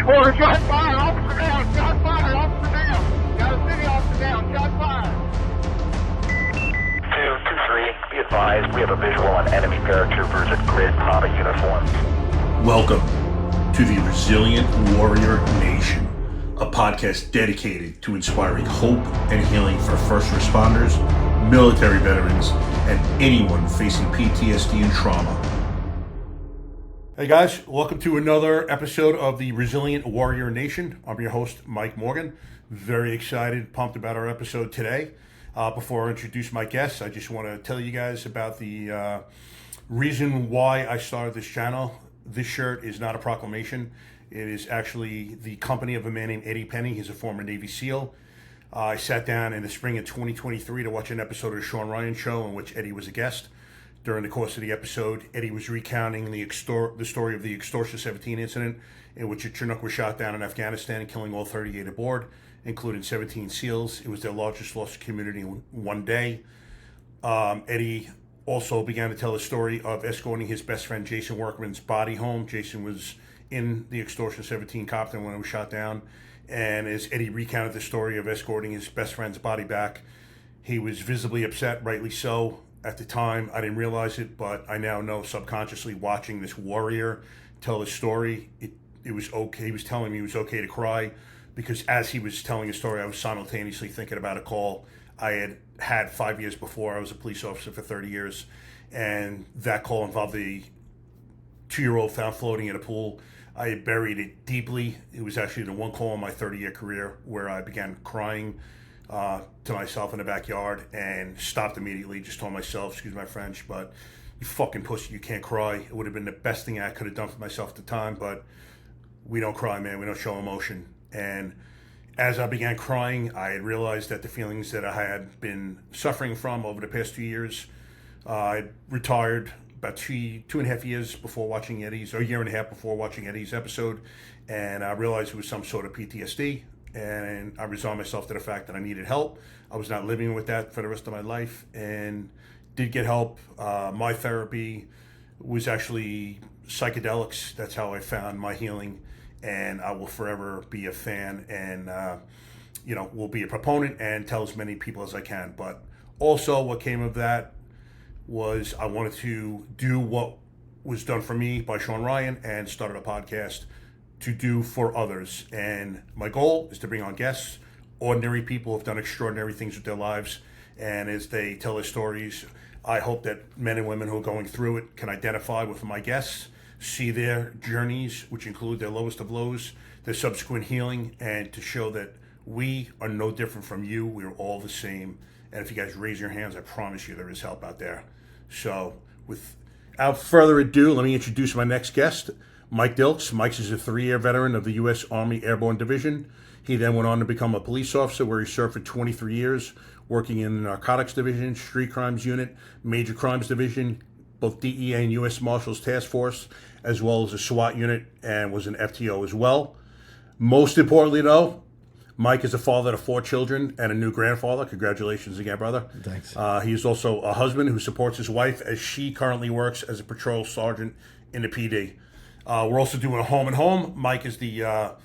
Order, shot fire, officer down, shot fire, officer down. Got a city officer down, shot fire. 223, be advised, we have a visual on enemy paratroopers in grid Papa uniforms. Welcome to the Resilient Warrior Nation, a podcast dedicated to inspiring hope and healing for first responders, military veterans, and anyone facing PTSD and trauma. Hey guys, welcome to another episode of the Resilient Warrior Nation. I'm your host, Mike Morgan. Very excited, pumped about our episode today. Before I introduce my guests, I just want to tell you guys about the reason why I started this channel. This shirt is not a proclamation. It is actually the company of a man named Eddie Penny. He's a former Navy SEAL. I sat down in the spring of 2023 to watch an episode of the Sean Ryan Show in which Eddie was a guest. During the course of the episode, Eddie was recounting the story of the Extortion 17 incident in which a Chinook was shot down in Afghanistan, killing all 38 aboard, including 17 SEALs. It was their largest loss to community in one day. Eddie also began to tell the story of escorting his best friend Jason Workman's body home. Jason was in the Extortion 17 copter when it was shot down. And as Eddie recounted the story of escorting his best friend's body back, he was visibly upset, rightly so. At the time, I didn't realize it, but I now know subconsciously watching this warrior tell his story, it was okay. He was telling me it was okay to cry because as he was telling his story, I was simultaneously thinking about a call I had 5 years before. I was a police officer for 30 years, and that call involved a 2-year-old found floating in a pool. I had buried it deeply. It was actually the one call in my 30-year career where I began crying to myself in the backyard and stopped immediately. Just told myself, excuse my French, but you fucking pussy, you can't cry. It would have been the best thing I could have done for myself at the time, but we don't cry, man. We don't show emotion. And as I began crying, I had realized that the feelings that I had been suffering from over the past 2 years, I retired about two and a half years before watching Eddie's, or a year and a half before watching Eddie's episode, and I realized it was some sort of PTSD. And I resigned myself to the fact that I needed help. I was not living with that for the rest of my life and did get help. My therapy was actually psychedelics. That's how I found my healing. And I will forever be a fan and, will be a proponent and tell as many people as I can. But also what came of that was I wanted to do what was done for me by Sean Ryan and started a podcast to do for others. And my goal is to bring on guests, ordinary people who have done extraordinary things with their lives. And as they tell their stories, I hope that men and women who are going through it can identify with my guests, see their journeys, which include their lowest of lows, their subsequent healing, and to show that we are no different from you. We're all the same. And if you guys raise your hands, I promise you there is help out there. So without further ado, let me introduce my next guest, Mike Dilks. Mike is a 3-year veteran of the U.S. Army Airborne Division. He then went on to become a police officer where he served for 23 years, working in the Narcotics Division, Street Crimes Unit, Major Crimes Division, both DEA and U.S. Marshals Task Force, as well as a SWAT unit, and was an FTO as well. Most importantly, though, Mike is a father to 4 children and a new grandfather. Congratulations again, brother. Thanks. He is also a husband who supports his wife as she currently works as a patrol sergeant in the PD. We're also doing a home and home. Mike is the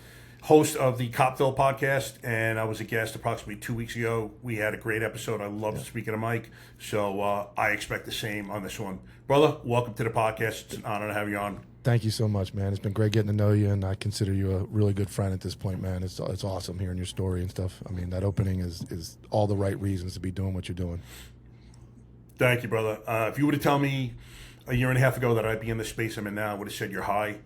host of the Copville podcast, and I was a guest approximately 2 weeks ago. We had a great episode. I loved speaking to Mike, so I expect the same on this one. Brother, welcome to the podcast. It's an honor to have you on. Thank you so much, man. It's been great getting to know you, and I consider you a really good friend at this point, man. It's awesome hearing your story and stuff. I mean, that opening is all the right reasons to be doing what you're doing. Thank you, brother. If you were to tell me a year and a half ago that I'd be in the space I'm in now, I would have said you're high.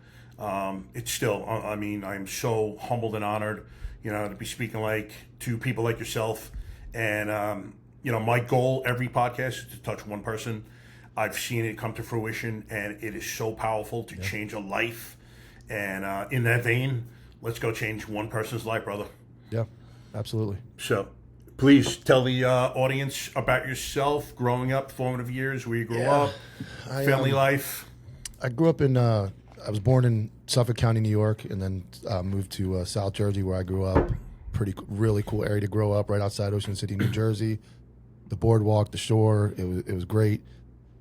It's still, I mean, I'm so humbled and honored, to be speaking to people like yourself. And, my goal every podcast is to touch one person. I've seen it come to fruition, and it is so powerful to change a life. And in that vein, let's go change one person's life, brother. Yeah, absolutely. So please tell the audience about yourself, growing up, formative years, where you grew up, family life. I grew up I was born in Suffolk County, New York, and then moved to South Jersey, where I grew up. Really cool area to grow up, right outside Ocean City, New Jersey. The boardwalk, the shore, it was great.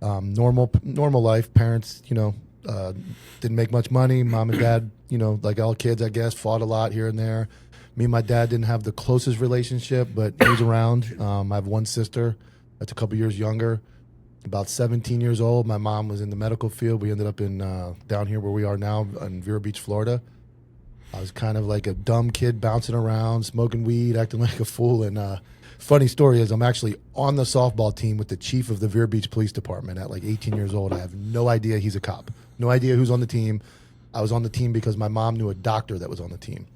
Normal life. Parents, Didn't make much money. Mom and dad, like all kids, I guess, fought a lot here and there. Me and my dad didn't have the closest relationship, but he was around. I have one sister that's a couple years younger, about 17 years old. My mom was in the medical field. We ended up in down here where we are now in Vero Beach, Florida. I was kind of like a dumb kid bouncing around, smoking weed, acting like a fool. And funny story is I'm actually on the softball team with the chief of the Vero Beach Police Department at like 18 years old. I have no idea he's a cop. No idea who's on the team. I was on the team because my mom knew a doctor that was on the team.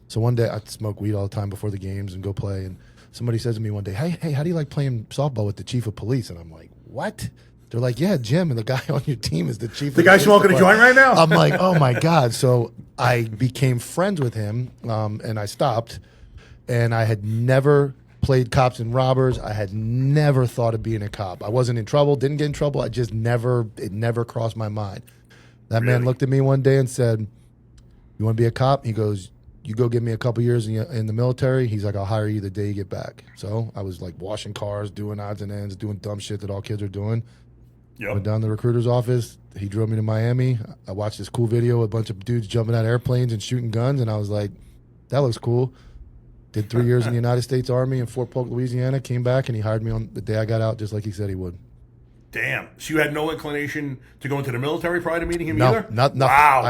So one day I'd smoke weed all the time before the games and go play. And somebody says to me one day, hey, how do you like playing softball with the chief of police? And I'm like, what? They're like, yeah, Jim, and the guy on your team is the chief. The guy smoking a joint right now? I'm like, oh my God. So I became friends with him, and I stopped. And I had never played cops and robbers. I had never thought of being a cop. I wasn't in trouble, didn't get in trouble. It never crossed my mind. That man looked at me one day and said, you want to be a cop? He goes, you go give me a couple years in the military. He's like, I'll hire you the day you get back. So I was like washing cars, doing odds and ends, doing dumb shit that all kids are doing. Yep. Went down to the recruiter's office. He drove me to Miami. I watched this cool video, a bunch of dudes jumping out of airplanes and shooting guns, and I was like, that looks cool. Did 3 years in the United States Army in Fort Polk, Louisiana, came back, and he hired me on the day I got out, just like he said he would. Damn. So you had no inclination to go into the military prior to meeting him No, either? nothing. Wow.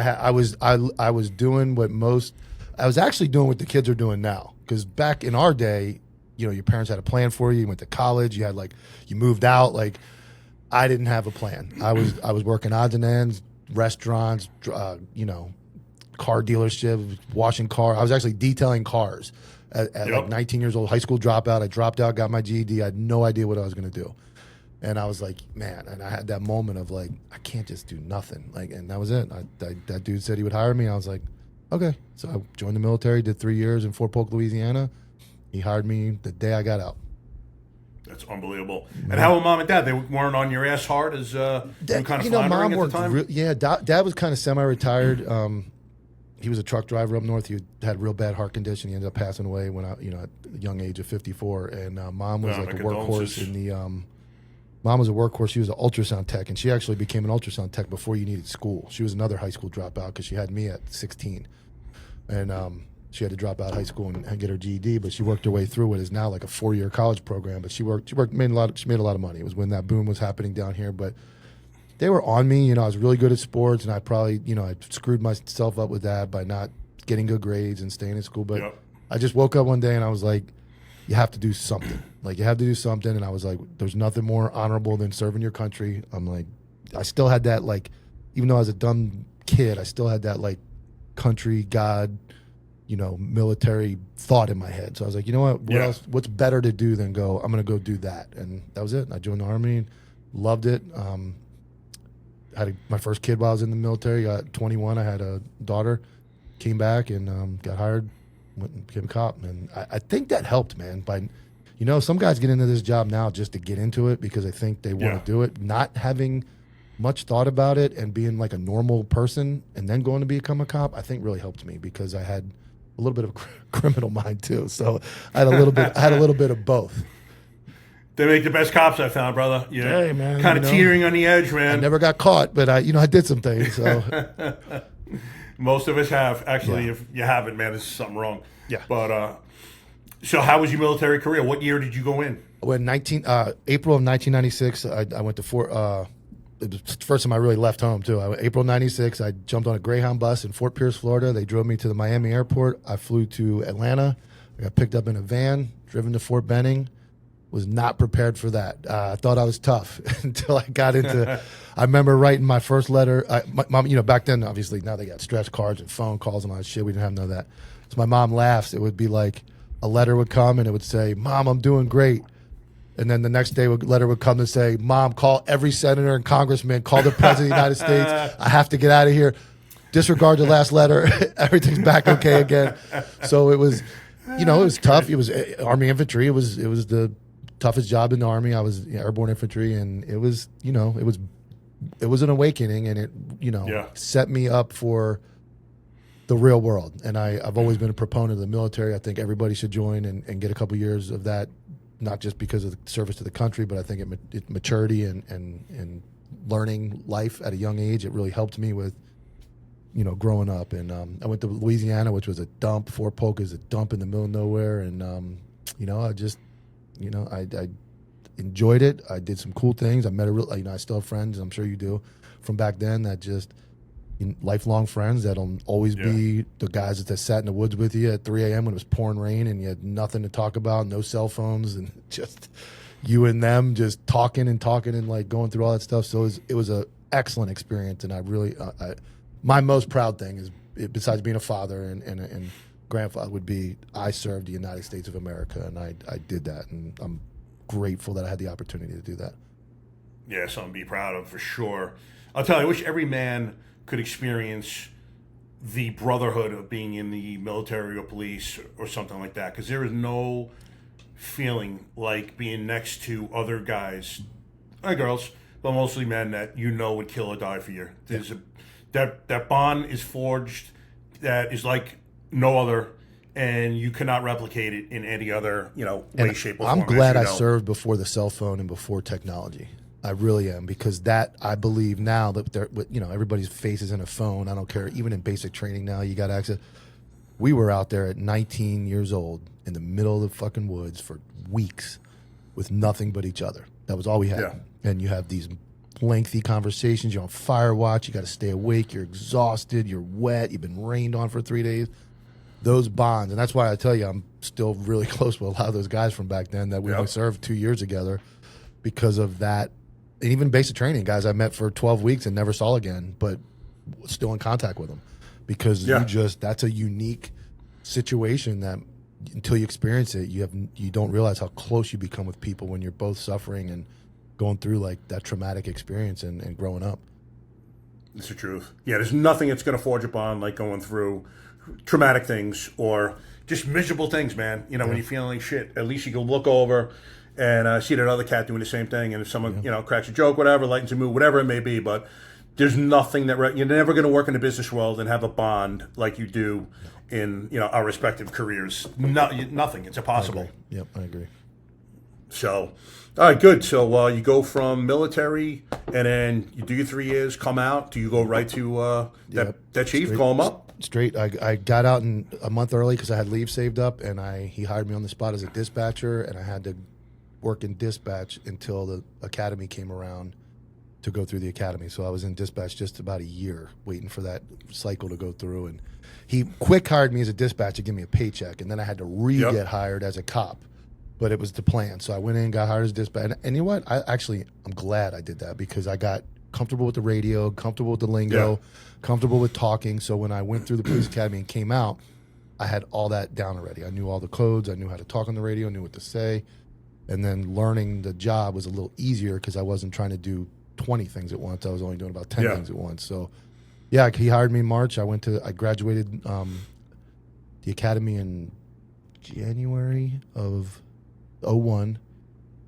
I was doing what most. I was actually doing what the kids are doing now. Because back in our day, your parents had a plan for you. You went to college. You had you moved out. I didn't have a plan. I was working odds and ends, restaurants, car dealerships, washing cars. I was actually detailing cars at like 19 years old, high school dropout. I dropped out, got my GED. I had no idea what I was going to do. And I was like, man, and I had that moment of I can't just do nothing. And that was it. That dude said he would hire me. I was like, okay. So I joined the military, did 3 years in Fort Polk, Louisiana. He hired me the day I got out. That's unbelievable. And how were mom and dad? They weren't on your ass hard as you were kind of floundering at the time? Dad was kind of semi-retired. He was a truck driver up north. He had real bad heart condition. He ended up passing away when at the young age of 54. And mom was a workhorse in the Mom was a workhorse. She was an ultrasound tech, and she actually became an ultrasound tech before you needed school. She was another high school dropout because she had me at 16. And she had to drop out of high school and get her GED, but she worked her way through what is now like a 4-year college program. But she made a lot of money. It was when that boom was happening down here. But they were on me. I was really good at sports, and I probably, I screwed myself up with that by not getting good grades and staying in school. But I just woke up one day and I was like, you have to do something. You have to do something. And I was like, there's nothing more honorable than serving your country. I'm like, I still had that, even though I was a dumb kid, I still had that, country, God, military thought in my head. So I was like, you know what? What else? What's better to do than go, I'm going to go do that. And that was it. I joined the Army, loved it. Had my first kid while I was in the military. Got 21. I had a daughter. Came back and got hired. Went and became a cop, and I think that helped, man. By, some guys get into this job now just to get into it because they think they want to do it, not having much thought about it and being like a normal person, and then going to become a cop. I think really helped me because I had a little bit of criminal mind too, so I had a little bit of both. They make the best cops, I found, brother. Hey, man, kind of teetering on the edge, man. I never got caught, but I did some things. So. Most of us have. Actually, if you haven't, man, there's something wrong. Yeah. But so how was your military career? What year did you go in? When April of 1996, I went to Fort. It was the first time I really left home too. April '96, I jumped on a Greyhound bus in Fort Pierce, Florida. They drove me to the Miami airport. I flew to Atlanta. I got picked up in a van, driven to Fort Benning. Was not prepared for that. I thought I was tough until I got into. I remember writing my first letter. My mom, back then, obviously, now they got stretch cards and phone calls and all that shit. We didn't have none of that. So my mom laughs. It would be like a letter would come and it would say, "Mom, I'm doing great." And then the next day, a letter would come to say, "Mom, call every senator and congressman. Call the president of the United States. I have to get out of here. Disregard the last letter. Everything's back okay again." So it was, it was tough. It was Army infantry. It was the toughest job in the Army. I was Airborne infantry, and it was, it was an awakening, and it, set me up for the real world. And I've always been a proponent of the military. I think everybody should join and get a couple years of that, not just because of the service to the country, but I think it maturity and learning life at a young age. It really helped me with, growing up. And I went to Louisiana, which was a dump. Fort Polk is a dump in the middle of nowhere. And, I just, I enjoyed it. I did some cool things. I met I still have friends, I'm sure you do, from back then that just lifelong friends that'll always be the guys that sat in the woods with you at 3 a.m. when it was pouring rain and you had nothing to talk about, no cell phones, and just you and them just talking and like going through all that stuff. So it was an excellent experience, and I really, my most proud thing is, besides being a father and grandfather, would be I served the United States of America, and I did that, and I'm grateful that I had the opportunity to do that. Yeah, something to be proud of for sure. I'll tell you, I wish every man could experience the brotherhood of being in the military or police or something like that, because there is no feeling like being next to other guys and girls, but mostly men that would kill or die for you. There's that bond is forged that is like no other, and you cannot replicate it in any other way, shape, or form. I'm glad I served before the cell phone and before technology. I really am, because that, I believe now that everybody's face is in a phone. I don't care. Even in basic training now, you got access. We were out there at 19 years old in the middle of the fucking woods for weeks with nothing but each other. That was all we had. Yeah. And you have these lengthy conversations. You're on fire watch. You got to stay awake. You're exhausted. You're wet. You've been rained on for 3 days. Those bonds. And that's why I tell you, I'm still really close with a lot of those guys from back then that we only served 2 years together because of that. And even basic training, guys I met for 12 weeks and never saw again, but still in contact with them, because that's a unique situation that until you experience it, you don't realize how close you become with people when you're both suffering and going through like that traumatic experience and growing up. It's the truth. Yeah, there's nothing that's going to forge a bond like going through traumatic things or just miserable things, man. When you're feeling like shit, at least you can look over and see that other cat doing the same thing. And if someone, cracks a joke, whatever, lightens a mood, whatever it may be. But there's nothing that you're never going to work in the business world and have a bond like you do in, our respective careers. Nothing. It's impossible. I agree. So, all right, good. So you go from military and then you do your 3 years, come out. Do you go right to that chief, call him up? Straight. I got out a month early because I had leave saved up, and he hired me on the spot as a dispatcher, and I had to work in dispatch until the academy came around to go through the academy. So I was in dispatch just about a year waiting for that cycle to go through. And he quick hired me as a dispatcher to give me a paycheck, and then I had to get hired as a cop. But it was the plan. So I went in, got hired as a dispatcher. And you know what? I'm glad I did that, because I got comfortable with the radio, comfortable with the lingo, comfortable with talking. So when I went through the police academy and came out, I had all that down already. I knew all the codes. I knew how to talk on the radio, knew what to say. And then learning the job was a little easier because I wasn't trying to do 20 things at once. I was only doing about 10 things at once. So, he hired me in March. I graduated the academy in January of 2001.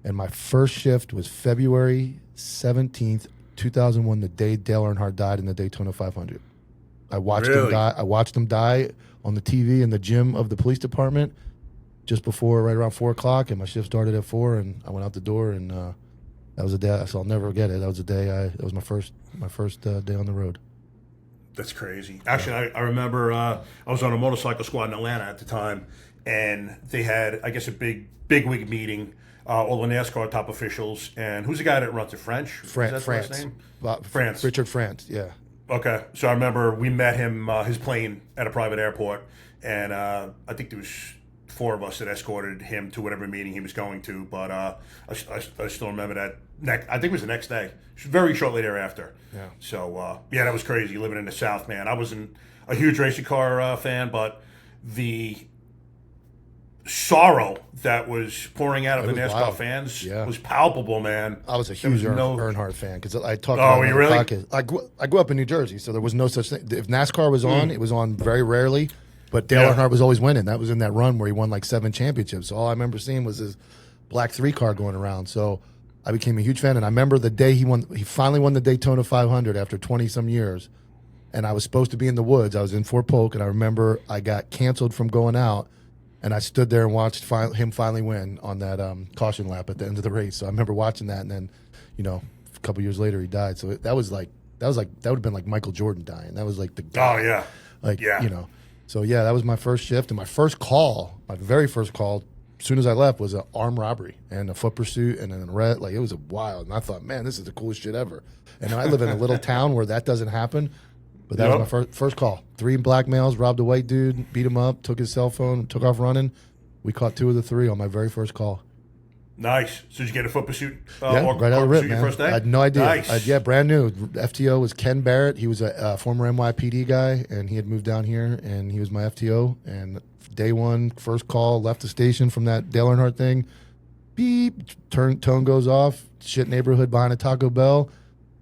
And my first shift was February 17th, 2001, the day Dale Earnhardt died in the Daytona 500. I watched him die. I watched him die on the TV in the gym of the police department just before, right around 4 o'clock, and my shift started at 4, and I went out the door, and that was a day. So I'll never forget it. That was the day. That was my first day on the road. That's crazy. Actually, I remember I was on a motorcycle squad in Atlanta at the time, and they had, I guess, a big wig meeting. All the NASCAR top officials, and who's the guy that runs it? France. France. Name? France. Richard France. Yeah. Okay, so I remember we met him, his plane at a private airport, and I think there was 4 of us that escorted him to whatever meeting he was going to. But I still remember that. I think it was the next day, very shortly thereafter. Yeah. So that was crazy living in the South, man. I wasn't a huge racing car fan, but the sorrow that was pouring out of the NASCAR fans was palpable, man. I was a huge Earnhardt fan because I talked about it on the podcast. I grew up in New Jersey, so there was no such thing. If NASCAR was on, it was on very rarely, but Dale Earnhardt was always winning. That was in that run where he won like 7 championships. So all I remember seeing was his black 3 car going around. So I became a huge fan, and I remember the day he finally won the Daytona 500 after 20-some years, and I was supposed to be in the woods. I was in Fort Polk, and I remember I got canceled from going out. And I stood there and watched him finally win on that caution lap at the end of the race. So I remember watching that, and then, a couple years later he died. So that would have been like Michael Jordan dying. That was like the guy. Oh yeah, like you know. So yeah, that was my first shift, and my very first call, as soon as I left, was an armed robbery and a foot pursuit and an arrest. Like, it was wild, and I thought, man, this is the coolest shit ever. And I live in a little town where that doesn't happen, but that was my first call. 3 black males robbed a white dude, beat him up, took his cell phone, took off running. We caught 2 of the 3 on my very first call. Nice. So did you get a foot pursuit? Yeah, right out of the rip, man. First day? I had no idea. Nice. Yeah, brand new. FTO was Ken Barrett. He was a former NYPD guy, and he had moved down here, and he was my FTO. And day one, first call, left the station from that Dale Earnhardt thing. Beep, tone goes off. Shit neighborhood behind a Taco Bell.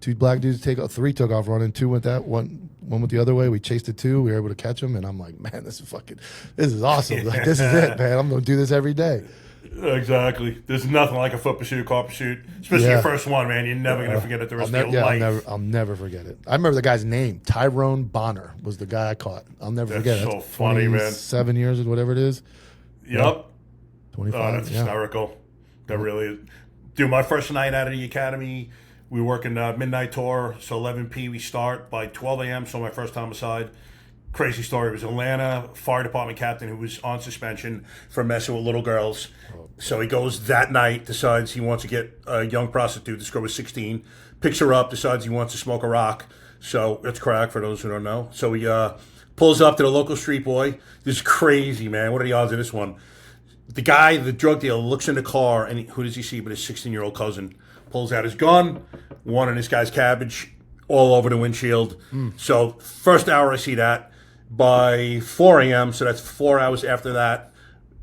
2 black dudes three took off running. 2 went that one went the other way. We chased the 2. We were able to catch them, and I'm like, man, this is awesome. Like, this is it, man. I'm gonna do this every day. Exactly. There's nothing like a foot pursuit, car pursuit, especially your first one, man. You're never gonna forget it the rest of your life. I'll never forget it. I remember the guy's name. Tyrone Bonner was the guy I caught. I'll never forget it. That's so funny, man. 7 years or whatever it is. Yep. 25. Oh, that's hysterical. That really is. Dude, my first night out of the academy, we were working midnight tour, so 11 p. we start. By 12 a.m., so my first homicide. Crazy story. It was Atlanta fire department captain who was on suspension for messing with little girls. So he goes that night, decides he wants to get a young prostitute. This girl was 16. Picks her up, decides he wants to smoke a rock. So it's crack for those who don't know. So he pulls up to the local street boy. This is crazy, man. What are the odds of this one? The guy, the drug dealer, looks in the car, and who does he see but his 16-year-old cousin? Pulls out his gun, one in this guy's cabbage, all over the windshield. So first hour I see that. By 4 a.m., so that's 4 hours after that,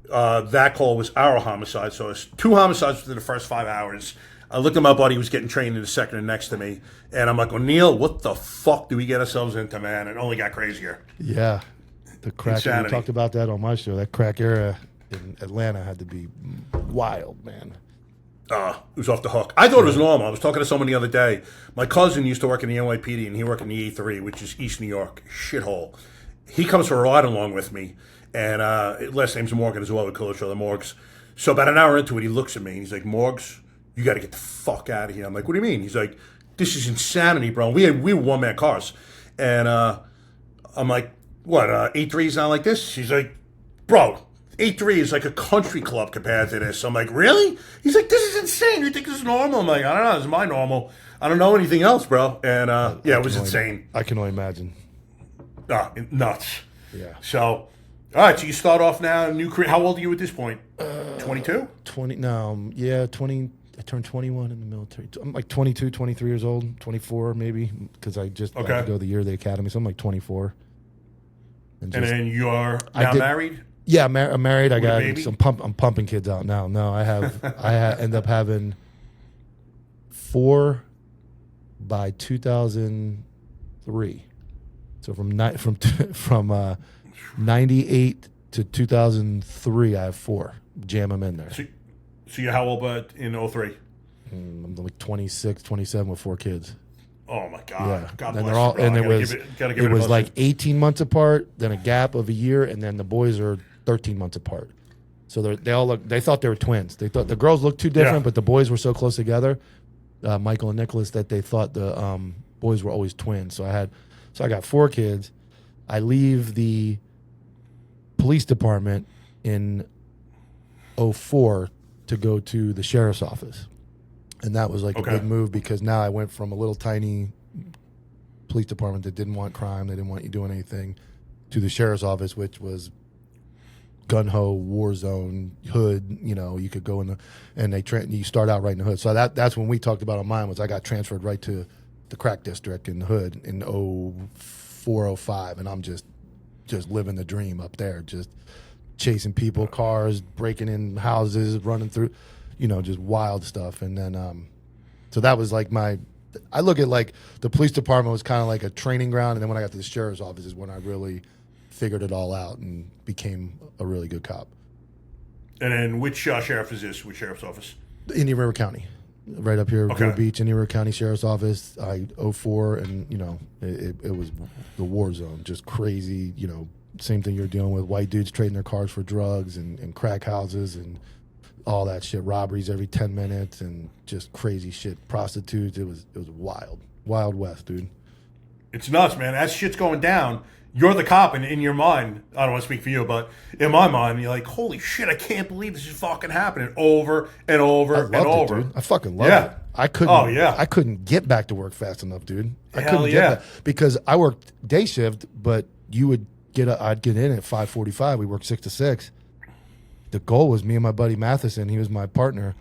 that call was our homicide. So it's 2 homicides within the first 5 hours. I looked at my buddy who was getting trained in the sector next to me, and I'm like, O'Neill, what the fuck do we get ourselves into, man? It only got crazier. Yeah. The crack. Insanity. We talked about that on my show. That crack era in Atlanta had to be wild, man. It was off the hook. I thought it was normal. I was talking to someone the other day. My cousin used to work in the NYPD, and he worked in the E3, which is East New York. Shithole. He comes for a ride along with me, and last name's Morgan as well. We call each other Morgs. So about an hour into it, he looks at me, and he's like, Morgs, you got to get the fuck out of here. I'm like, what do you mean? He's like, this is insanity, bro. We were one-man cars. And I'm like, what, 8-3 is not like this? He's like, bro, 8-3 is like a country club compared to this. I'm like, really? He's like, this is insane. You think this is normal? I'm like, I don't know. This is my normal. I don't know anything else, bro. And it was insane. I can only imagine. Nuts. Yeah. So, all right. So you start off now, new career. How old are you at this point? 22? 20. No, yeah, 20. I turned 21 in the military. I'm like 22, 23 years old, 24 maybe, because I just got to go the year of the academy. So I'm like 24. And then you're now married? Yeah, I'm married. I got some. I'm pumping kids out now. No, I have. End up having 4 by 2003. So from 98 to 2003, I have 4. Jam them in there. So you're how old in 03? I'm like 26, 27 with 4 kids. Oh my God! Yeah. God and bless they're all, you, bro. and it was like 18 months apart, then a gap of a year, and then the boys are 13 months apart. So they all look. They thought they were twins. They thought the girls looked too different, but the boys were so close together, Michael and Nicholas, that they thought the boys were always twins. So I got 4 kids. I leave the police department in 04 to go to the sheriff's office. And that was like a big move, because now I went from a little tiny police department that didn't want crime, they didn't want you doing anything, to the sheriff's office, which was gun-ho, war zone, hood. You know, you could go in you start out right in the hood. So that's when we talked about on mine, was I got transferred right to the crack district in the hood in 04, 05, and I'm just living the dream up there, just chasing people, cars, breaking in houses, running through, just wild stuff. And then so that was like I look at like the police department was kind of like a training ground, and then when I got to the sheriff's office is when I really figured it all out and became a really good cop. And then which sheriff is this? Which sheriff's office? Indian River County. Right up here, Vero Beach, Indian River County Sheriff's Office. 04, and it was the war zone, just crazy. Same thing you're dealing with: white dudes trading their cars for drugs, and crack houses, and all that shit, robberies every 10 minutes and just crazy shit, prostitutes. It was wild. Wild West, dude. It's nuts, man. As shit's going down, you're the cop, and in your mind, I don't want to speak for you, but in my mind, you're like, holy shit, I can't believe this is fucking happening over and over and over. Dude. I fucking loved it. I couldn't get back to work fast enough, dude. I couldn't get back because I worked day shift, but I'd get in at 5:45. We worked 6 to 6. The goal was me and my buddy Matheson, he was my partner,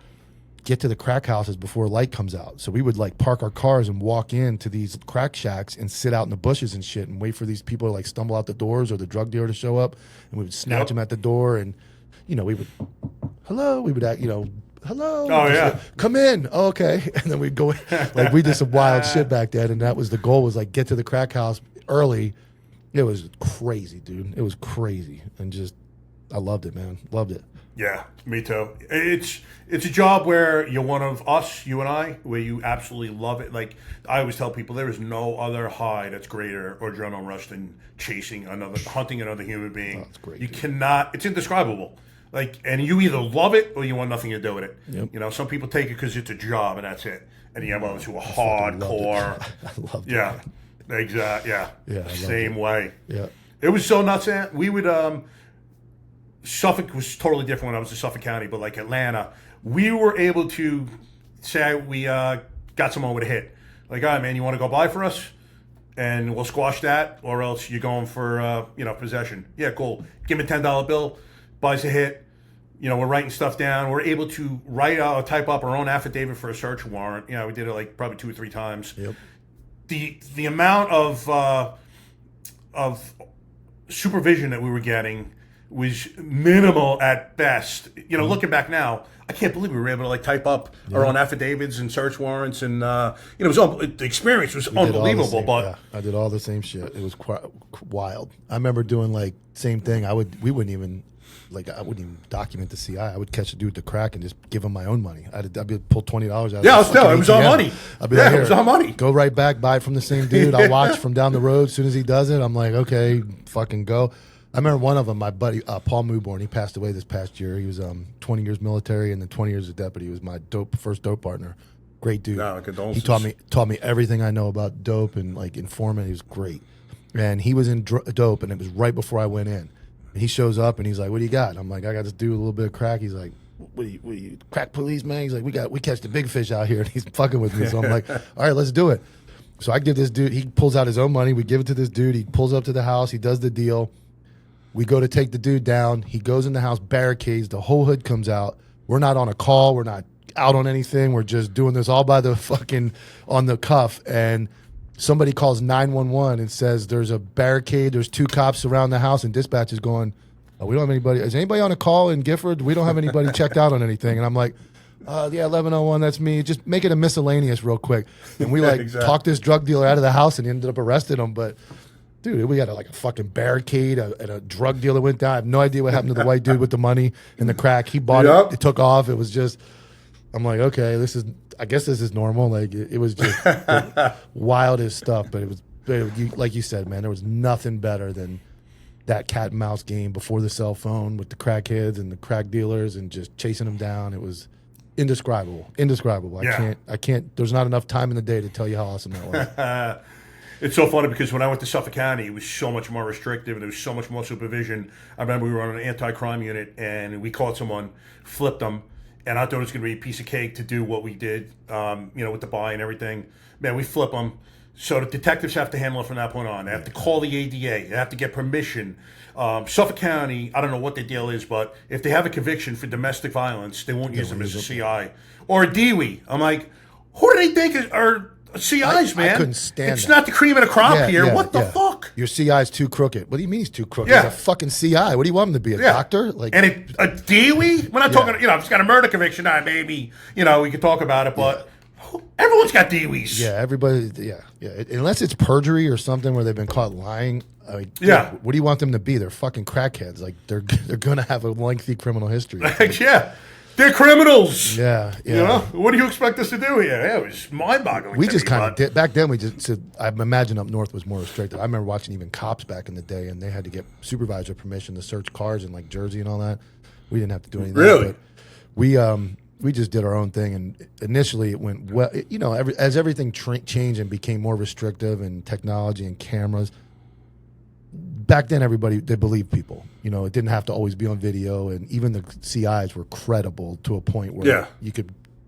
get to the crack houses before light comes out. So we would like park our cars and walk into these crack shacks and sit out in the bushes and shit and wait for these people to like stumble out the doors or the drug dealer to show up, and we would snatch them at the door, and we would act, hello. Oh yeah, like, come in. Oh, okay, and then we'd go like we did some wild shit back then, and that was the goal, was like get to the crack house early. It was crazy, dude. It was crazy, and just I loved it, man. Loved it. Yeah, me too. It's a job where you're one of us, you and I, where you absolutely love it. Like I always tell people, there is no other high that's greater or adrenaline rush than hunting another human being. Oh, it's great. You cannot. It's indescribable. Like, and you either love it or you want nothing to do with it. Yep. Some people take it because it's a job and that's it. And you have others who are hardcore. I loved it. Yeah, exactly. Yeah, same way. Yeah, it was so nuts. We would. Suffolk was totally different when I was in Suffolk County, but like Atlanta, we were able to say we got someone with a hit. Like, all right, man, you want to go buy for us? And we'll squash that, or else you're going for, possession. Yeah, cool. Give him a $10 bill, buys a hit. We're writing stuff down. We're able to type up our own affidavit for a search warrant. We did it like probably 2 or 3 times. Yep. The amount of supervision that we were getting was minimal at best. Looking back now, I can't believe we were able to like type up our own affidavits and search warrants, and the experience was unbelievable. But I did all the same shit. It was quite wild. I remember doing like same thing. I wouldn't even document the CI. I would catch a dude with the crack and just give him my own money. I'd pull $20 out. Yeah, it was our money. I'd be like, it was our money. Go right back, buy it from the same dude. I'll watch from down the road. As soon as he does it, I'm like, okay, fucking go. I remember one of them, my buddy, Paul Mewborn, he passed away this past year. He was 20 years military and then 20 years as a deputy. He was my first dope partner. Great dude. Condolences. He taught me everything I know about dope and like informant. He was great. And he was in dope, and it was right before I went in. And he shows up and he's like, what do you got? And I'm like, I got this dude with a little bit of crack. He's like, what are you crack police, man? He's like, we catch the big fish out here, and he's fucking with me. So I'm like, all right, let's do it. So I give this dude, he pulls out his own money. We give it to this dude. He pulls up to the house. He does the deal. We go to take the dude down. He goes in the house, barricades. The whole hood comes out. We're not on a call. We're not out on anything. We're just doing this all by the fucking on the cuff. And somebody calls 911 and says there's a barricade. There's 2 cops around the house, and dispatch is going, oh, we don't have anybody. Is anybody on a call in Gifford? We don't have anybody checked out on anything. And I'm like, yeah, 1101, that's me. Just make it a miscellaneous real quick. And we talked this drug dealer out of the house, and he ended up arresting him. But dude, we got a fucking barricade, and a drug dealer went down. I have no idea what happened to the white dude with the money and the crack. He bought it. It took off. It was just, I'm like, okay, I guess this is normal. Like, it was just the wildest stuff. But it was, like you said, man, there was nothing better than that cat and mouse game before the cell phone with the crackheads and the crack dealers and just chasing them down. It was indescribable. I can't, there's not enough time in the day to tell you how awesome that was. It's so funny because when I went to Suffolk County, it was so much more restrictive and there was so much more supervision. I remember we were on an anti-crime unit and we caught someone, flipped them, and I thought it was going to be a piece of cake to do what we did, with the buy and everything. Man, we flip them. So the detectives have to handle it from that point on. They have to call the ADA. They have to get permission. Suffolk County, I don't know what the deal is, but if they have a conviction for domestic violence, they won't use them as a CI or a DWI. I'm like, who do they think are CIs, man? I couldn't stand It's not the cream of the crop here. What the fuck? Your CI's too crooked. What do you mean he's too crooked? He's a fucking CI. What do you want him to be, a doctor? And a DWI? We're not talking, if he's got a murder conviction, maybe, we could talk about it, but everyone's got DWIs. Yeah, everybody, unless it's perjury or something where they've been caught lying. I mean, what do you want them to be? They're fucking crackheads. Like, they're going to have a lengthy criminal history. They're criminals. Yeah. What do you expect us to do here? Yeah, it was mind-boggling. We just kind of did. Back then, I imagine up north was more restricted. I remember watching even cops back in the day, and they had to get supervisor permission to search cars in like Jersey and all that. We didn't have to do anything. Really? we just did our own thing, and initially it went well. You know, as everything changed and became more restrictive, and technology and cameras. Back then, they believed people. You know, it didn't have to always be on video, and even the CIs were credible to a point where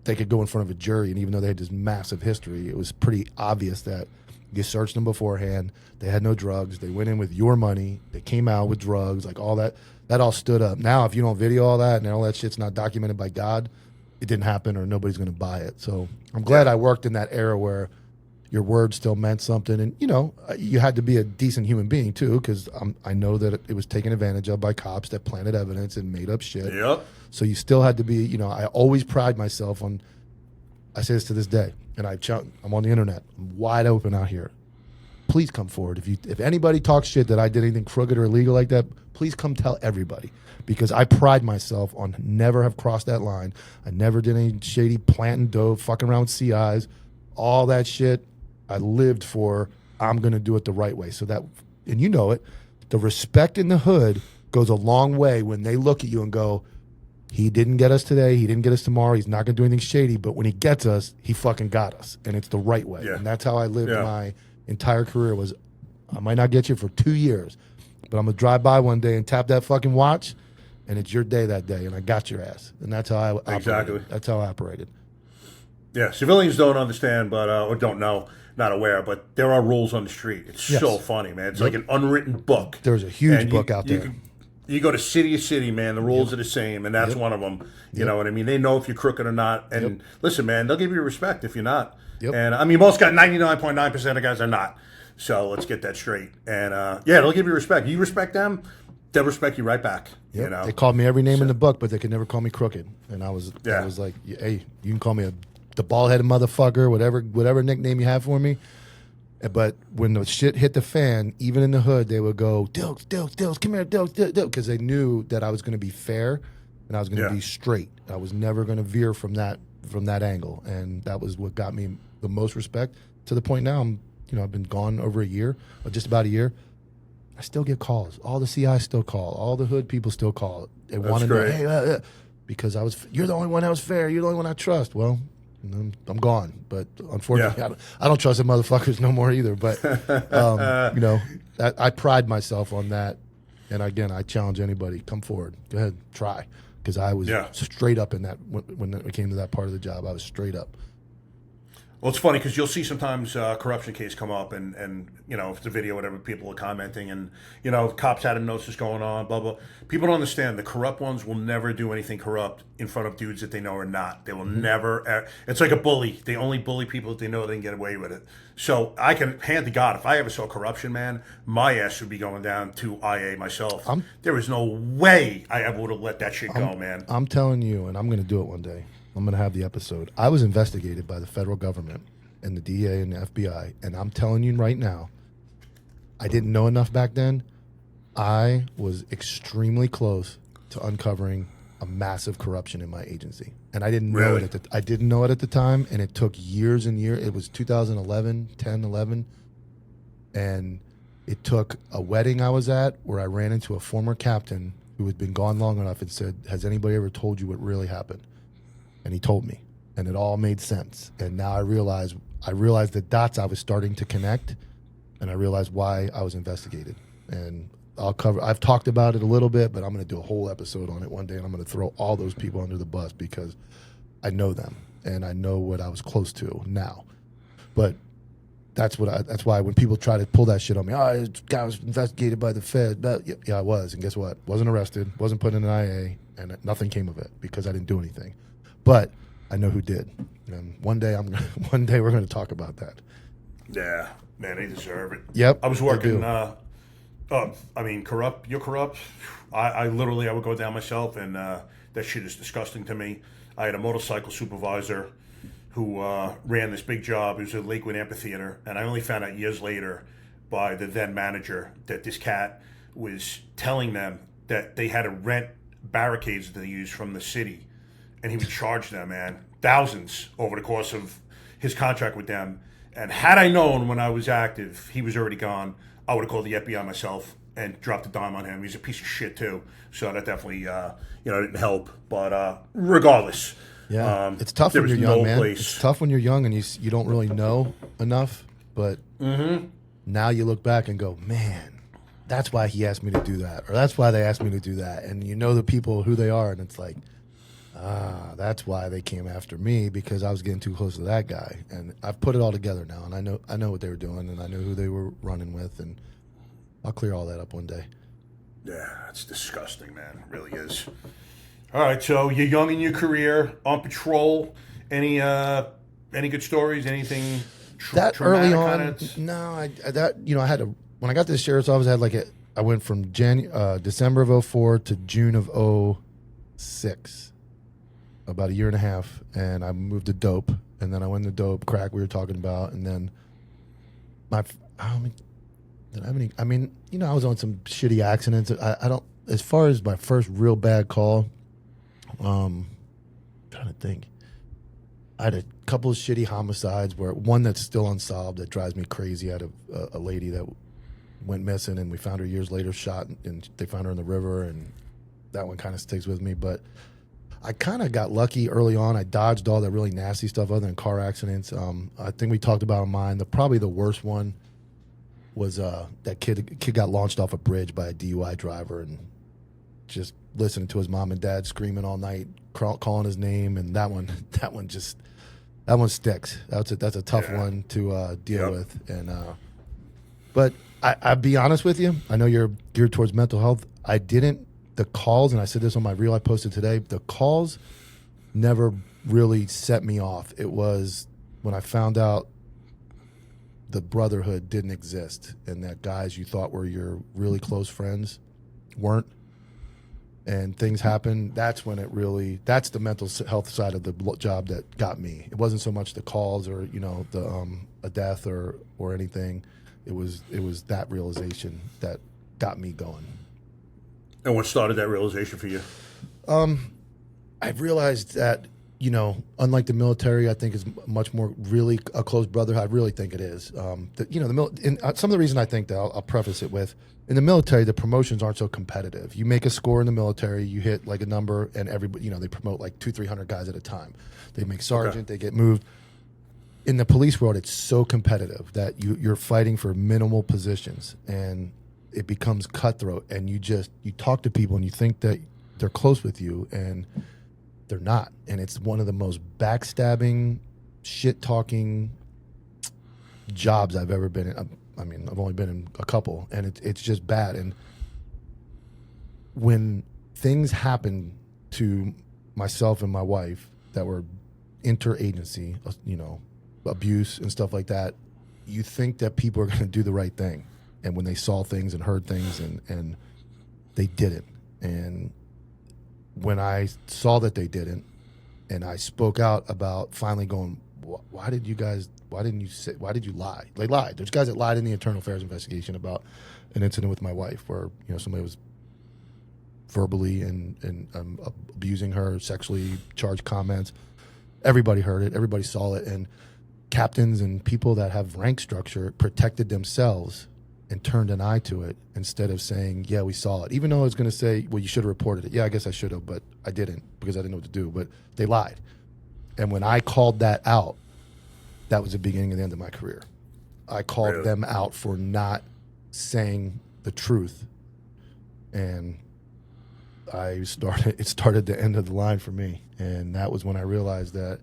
they could go in front of a jury, and even though they had this massive history, it was pretty obvious that you searched them beforehand. They had no drugs. They went in with your money. They came out with drugs, like all that. That all stood up. Now, if you don't video all that and all that shit's not documented by God, it didn't happen, or nobody's going to buy it. So I'm glad I worked in that era where your word still meant something, and you know, you had to be a decent human being too, because I know that it was taken advantage of by cops that planted evidence and made up shit. Yep. So you still had to be, you know, I always pride myself on. I say this to this day, and I'm on the internet. I'm wide open out here. Please come forward. If anybody talks shit that I did anything crooked or illegal like that, please come tell everybody, because I pride myself on never have crossed that line. I never did any shady planting dough, fucking around with CIs, all that shit. I lived for, I'm going to do it the right way. So that, and you know it, the respect in the hood goes a long way when they look at you and go, he didn't get us today, he didn't get us tomorrow, he's not going to do anything shady, but when he gets us, he fucking got us. And it's the right way. Yeah. And that's how I lived my entire career was, I might not get you for 2 years, but I'm going to drive by one day and tap that fucking watch, and it's your day that day, and I got your ass. And that's how I operated. Exactly. That's how I operated. Yeah, civilians don't understand, but or don't know, not aware, but there are rules on the street. It's so funny, man. It's like an unwritten book. There's a huge book out there. You go to city to city, man, the rules are the same, and that's one of them. You know what I mean? They know if you're crooked or not. And listen, man, they'll give you respect if you're not. And I mean, most got 99.9% of guys are not. So let's get that straight. And they'll give you respect. You respect them, they'll respect you right back. You know? They called me every name in the book, but they could never call me crooked. And I was like, hey, you can call me the bald-headed motherfucker, whatever nickname you have for me. But when the shit hit the fan, even in the hood, they would go, Dilks, come here, Dilks, because they knew that I was going to be fair and I was going to be straight. I was never going to veer from that angle, and that was what got me the most respect. To the point now, I've been gone over a year, or just about a year. I still get calls. All the CIs still call. All the hood people still call. They want to know, hey, because you're the only one that was fair. You're the only one I trust. Well, I'm gone, but unfortunately, I don't trust the motherfuckers no more either. But I pride myself on that, and again, I challenge anybody: come forward, go ahead, try, because I was straight up in that when it came to that part of the job. I was straight up. Well, it's funny because you'll see sometimes corruption case come up, and if it's a video, whatever, people are commenting, and cops had a notice what's going on, blah blah. People don't understand the corrupt ones will never do anything corrupt in front of dudes that they know are not. They will never. It's like a bully. They only bully people that they know they can get away with it. So I can hand to God, if I ever saw corruption, man, my ass would be going down to IA myself. There is no way I ever would have let that shit go, man. I'm telling you, and I'm going to do it one day. I'm going to have the episode. I was investigated by the federal government and the DEA and the FBI, and I'm telling you right now, I didn't know enough back then. I was extremely close to uncovering a massive corruption in my agency, and I didn't know it. I didn't know it at the time, and it took years and years. It was 2011, 10, 11, and it took a wedding I was at where I ran into a former captain who had been gone long enough and said, "Has anybody ever told you what really happened?" And he told me, and it all made sense. And now I realized the dots I was starting to connect, and I realized why I was investigated. And I've talked about it a little bit, but I'm going to do a whole episode on it one day, and I'm going to throw all those people under the bus because I know them and I know what I was close to now. But that's why when people try to pull that shit on me, this guy was investigated by the Fed. Yeah, I was, and guess what? Wasn't arrested, wasn't put in an IA, and nothing came of it because I didn't do anything. But I know who did, and one day we're going to talk about that. Yeah, man, they deserve it. Yep, I was working. Corrupt. You're corrupt. I literally would go down myself, and that shit is disgusting to me. I had a motorcycle supervisor who ran this big job. It was at Lakewood Amphitheater, and I only found out years later by the then manager that this cat was telling them that they had to rent barricades that they used from the city. And he would charge them, man, thousands over the course of his contract with them. And had I known when I was active he was already gone, I would have called the FBI myself and dropped a dime on him. He's a piece of shit too. So that definitely, didn't help. But regardless, it's tough when you're young, man. It's tough when you're young and you don't really know enough. But now you look back and go, man, that's why he asked me to do that, or that's why they asked me to do that. And you know the people who they are, and it's like, that's why they came after me, because I was getting too close to that guy. And I've put it all together now, and I know what they were doing, and I know who they were running with, and I'll clear all that up one day. Yeah, it's disgusting, man. It really is. All right, so you're young in your career, on patrol. Any good stories? Anything that early on? No, I had when I got to the sheriff's office, I went from December of 2004 to June of 2006, about a year and a half, and I moved to dope, and then I went to dope, crack we were talking about, and then I was on some shitty accidents. I don't, as far as my first real bad call, I'm trying to think. I had a couple of shitty homicides, where one that's still unsolved that drives me crazy. I had a lady that went missing, and we found her years later shot, and they found her in the river, and that one kind of sticks with me. But I kind of got lucky early on. I dodged all that really nasty stuff other than car accidents. I think we talked about mine. Probably the worst one was that kid got launched off a bridge by a DUI driver, and just listening to his mom and dad screaming all night, calling his name, and that one sticks. That's a tough one to deal with. And but I'll be honest with you. I know you're geared towards mental health. The calls, and I said this on my reel I posted today, the calls never really set me off. It was when I found out the Brotherhood didn't exist, and that guys you thought were your really close friends weren't, and things happened. That's when that's the mental health side of the job that got me. It wasn't so much the calls or a death or anything. It was that realization that got me going. And what started that realization for you? I realized that, unlike the military, I think is much more really a close brotherhood. I really think it is. Some of the reason I think that, I'll preface it with, in the military, the promotions aren't so competitive. You make a score in the military, you hit like a number, and everybody, they promote like 200-300 guys at a time. They make sergeant, They get moved. In the police world, it's so competitive that you're fighting for minimal positions, and it becomes cutthroat, and you talk to people and you think that they're close with you, and they're not. And it's one of the most backstabbing, shit-talking jobs I've ever been in. I've only been in a couple, and it's just bad. And when things happen to myself and my wife that were interagency, abuse and stuff like that, you think that people are going to do the right thing. And when they saw things and heard things, and they didn't. And when I saw that they didn't, and I spoke out about finally going, why did you lie? They lied. There's guys that lied in the internal affairs investigation about an incident with my wife where, somebody was verbally and abusing her, sexually charged comments. Everybody heard it. Everybody saw it. And captains and people that have rank structure protected themselves and turned an eye to it instead of saying, yeah, we saw it. Even though I was going to say, well, you should have reported it. Yeah, I guess I should have, but I didn't because I didn't know what to do. But they lied. And when I called that out, that was the beginning of the end of my career. I called them out for not saying the truth. And it started the end of the line for me. And that was when I realized that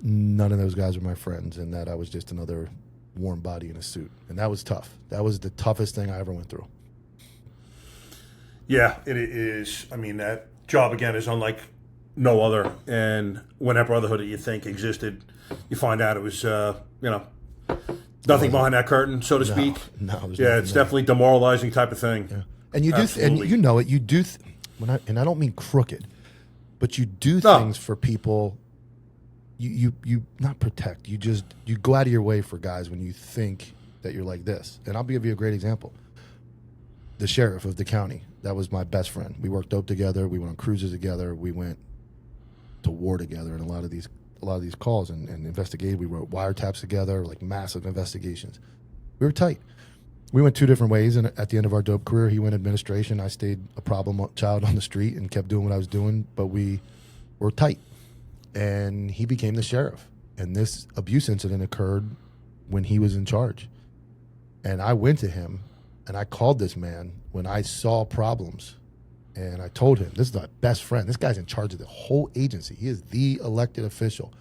none of those guys were my friends and that I was just another warm body in a suit. And that was tough. That was the toughest thing I ever went through. Yeah, it is. That job, again, is unlike no other. And when that Brotherhood that you think existed, you find out it was, nothing behind that curtain, so to speak. No, it's definitely demoralizing type of thing. Yeah. And you do, and you know it. You do, and I don't mean crooked, but you do things for people. You not protect. You go out of your way for guys when you think that you're like this. And I'll give you a great example. The sheriff of the county, that was my best friend. We worked dope together. We went on cruises together. We went to war together in a lot of these calls and investigated. We wrote wiretaps together, like massive investigations. We were tight. we went two different ways. And at the end of our dope career, he went administration. I stayed a problem child on the street and kept doing what I was doing. But we were tight. And he became the sheriff. And this abuse incident occurred when he was in charge. And I went to him and I called this man when I saw problems. And I told him, this is my best friend. This guy's in charge of the whole agency. He is the elected official.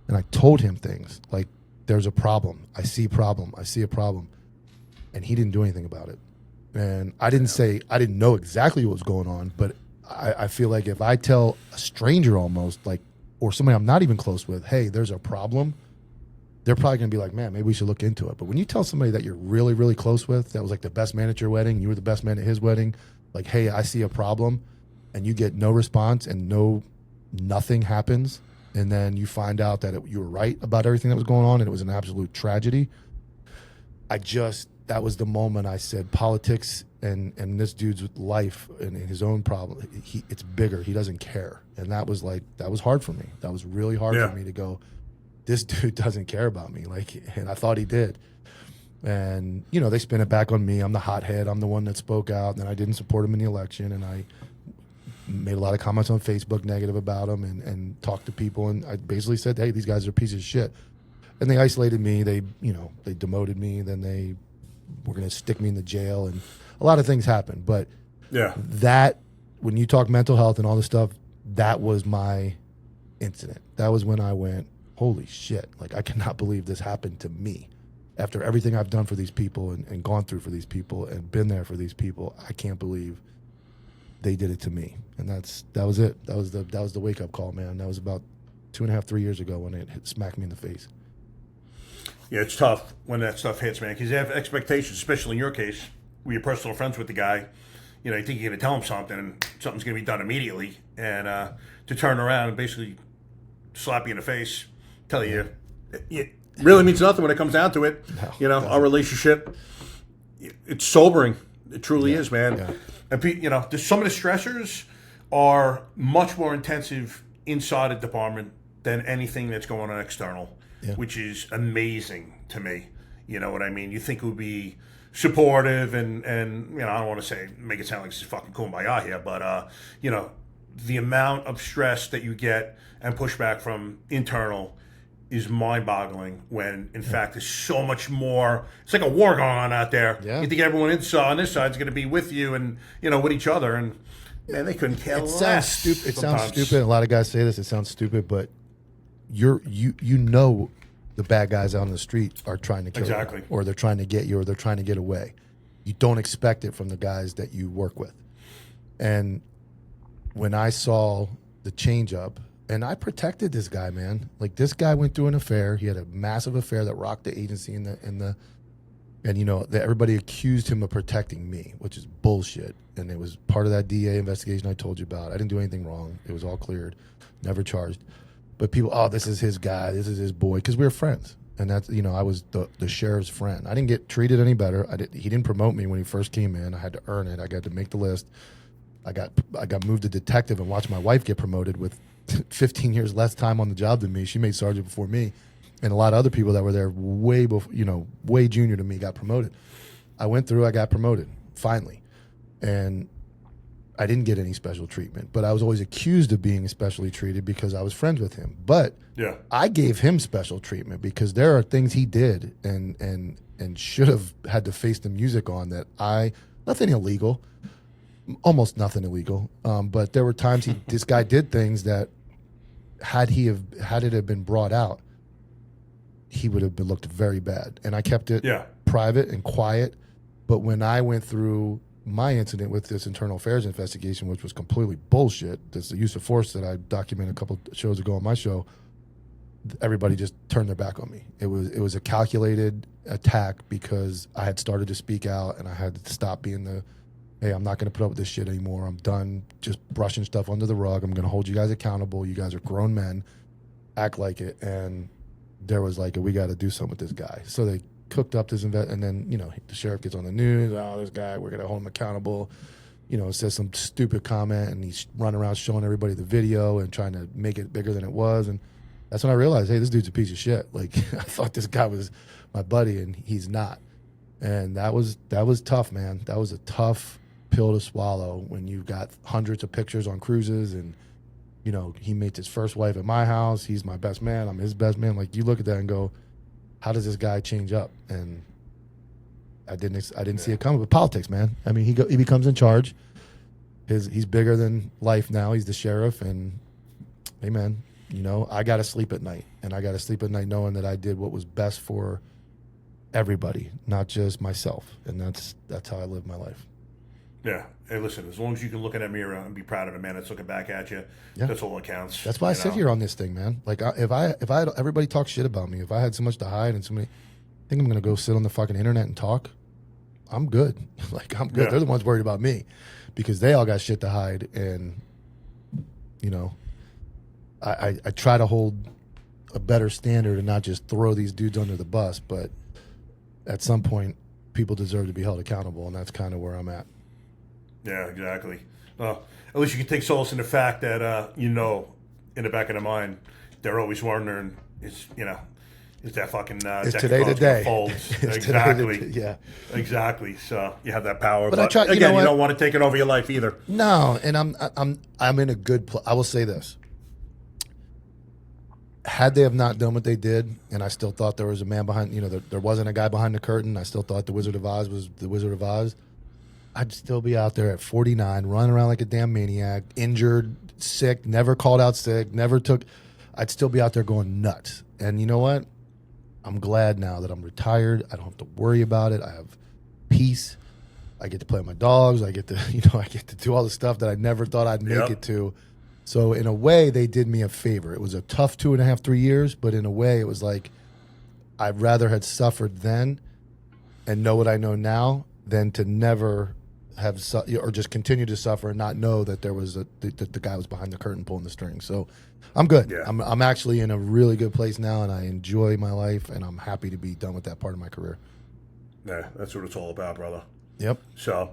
And I told him things like, there's a problem. I see a problem. I see a problem. And he didn't do anything about it. And I didn't know exactly what was going on, but I feel like if I tell a stranger almost, like, or somebody I'm not even close with, hey, there's a problem, they're probably going to be like, man, maybe we should look into it. But when you tell somebody that you're really, really close with, that was like the best man at your wedding, you were the best man at his wedding, like, hey, I see a problem, and you get no response and nothing happens, and then you find out that you were right about everything that was going on and it was an absolute tragedy, that was the moment I said, politics and this dude's life and his own problem, it's bigger. He doesn't care. And that was hard for me. That was really hard for me to go, this dude doesn't care about me. And I thought he did. And, they spin it back on me. I'm the hothead. I'm the one that spoke out. And I didn't support him in the election. And I made a lot of comments on Facebook negative about him and talked to people. And I basically said, hey, these guys are pieces of shit. And they isolated me. They demoted me. Then they were going to stick me in the jail. And a lot of things happened. But that, when you talk mental health and all this stuff, that was my incident. That was when I went, holy shit. I cannot believe this happened to me. After everything I've done for these people and gone through for these people and been there for these people, I can't believe they did it to me. And that was it. That was the wake up call, man. That was about 2.5, 3 years ago when it smacked me in the face. Yeah, it's tough when that stuff hits, man, because you have expectations, especially in your case, where you're personal friends with the guy. You think you're going to tell him something and something's going to be done immediately. And to turn around and basically slap you in the face, tell you, it really means nothing when it comes down to it. No, our relationship, it's sobering. It truly is, man. Yeah. And, some of the stressors are much more intensive inside a department than anything that's going on external. Yeah. Which is amazing to me. You know what I mean? You think it would be supportive and I don't want to make it sound like it's fucking kumbaya here, but the amount of stress that you get and pushback from internal is mind-boggling when, in fact, there's so much more. It's like a war going on out there. Yeah. You think everyone on this side is going to be with you and, with each other, and man, they couldn't care less. It sounds stupid. A lot of guys say this. It sounds stupid, but the bad guys out on the street are trying to kill you, or they're trying to get you, or they're trying to get away. You don't expect it from the guys that you work with. And when I saw the change up, and I protected this guy, man. This guy went through an affair. He had a massive affair that rocked the agency and everybody accused him of protecting me, which is bullshit. And it was part of that DEA investigation I told you about. I didn't do anything wrong. It was all cleared, never charged. But people, this is his guy, this is his boy, because we were friends. And that's, I was the sheriff's friend. I didn't get treated any better. He didn't promote me when he first came in. I had to earn it. I got to make the list. I got moved to detective and watched my wife get promoted with 15 years less time on the job than me. She made sergeant before me. And a lot of other people that were there way before, way junior to me got promoted. I went through, I got promoted, finally. And I didn't get any special treatment, but I was always accused of being specially treated because I was friends with him. But I gave him special treatment because there are things he did and should have had to face the music on that nothing illegal, almost nothing illegal. But there were times this guy did things that had it have been brought out, he would have looked very bad. And I kept it private and quiet. But when I went through my incident with this internal affairs investigation, which was completely bullshit, this the use of force that I documented a couple shows ago on my show, everybody just turned their back on me. It was a calculated attack because I had started to speak out and I had to stop being hey, I'm not going to put up with this shit anymore. I'm done just brushing stuff under the rug. I'm going to hold you guys accountable. You guys are grown men. Act like it. And there was we got to do something with this guy. So they cooked up this and then the sheriff gets on the news. This guy, we're gonna hold him accountable. Says some stupid comment, and he's running around showing everybody the video and trying to make it bigger than it was. And that's when I realized, hey, this dude's a piece of shit. I thought this guy was my buddy, and he's not. And that was tough, man. That was a tough pill to swallow when you got hundreds of pictures on cruises and, you know, he meets his first wife at my house. He's my best man. I'm his best man. Like, you look at that and go, how does this guy change up? And I didn't see it coming. But politics, man. I mean, he becomes in charge. He's bigger than life now. He's the sheriff. And, hey, man, you know, I got to sleep at night. And I got to sleep at night knowing that I did what was best for everybody, not just myself. And that's how I live my life. Yeah. Hey, listen, as long as you can look in that mirror and be proud of the man that's looking back at you, that's all that counts. That's why I sit here on this thing, man. Like, if I had everybody talk shit about me, if I had so much to hide and so many, I think I'm going to go sit on the fucking internet and talk. I'm good. Like, I'm good. Yeah. They're the ones worried about me because they all got shit to hide. And, you know, I try to hold a better standard and not just throw these dudes under the bus. But at some point, people deserve to be held accountable. And that's kind of where I'm at. Yeah, exactly. At least you can take solace in the fact that, you know, in the back of their mind, they're always wondering, is that fucking is today the day? Exactly. Yeah. Exactly. So you have that power. But I try, again, you don't want to take it over your life either. No, and I'm in a good place. I will say this. Had they have not done what they did, and I still thought there was a man behind, you know, there wasn't a guy behind the curtain, I still thought the Wizard of Oz was the Wizard of Oz, I'd still be out there at 49, running around like a damn maniac, injured, sick, never called out sick, I'd still be out there going nuts. And you know what? I'm glad now that I'm retired. I don't have to worry about it. I have peace. I get to play with my dogs. I get to do all the stuff that I never thought I'd make it to. So in a way, they did me a favor. It was a tough 2.5, 3 years, but in a way, it was like I'd rather had suffered then and know what I know now than to never have or just continue to suffer and not know that there was the guy was behind the curtain pulling the strings. So I'm good. Yeah. I'm actually in a really good place now, and I enjoy my life, and I'm happy to be done with that part of my career. Yeah, that's what it's all about, brother. Yep. So,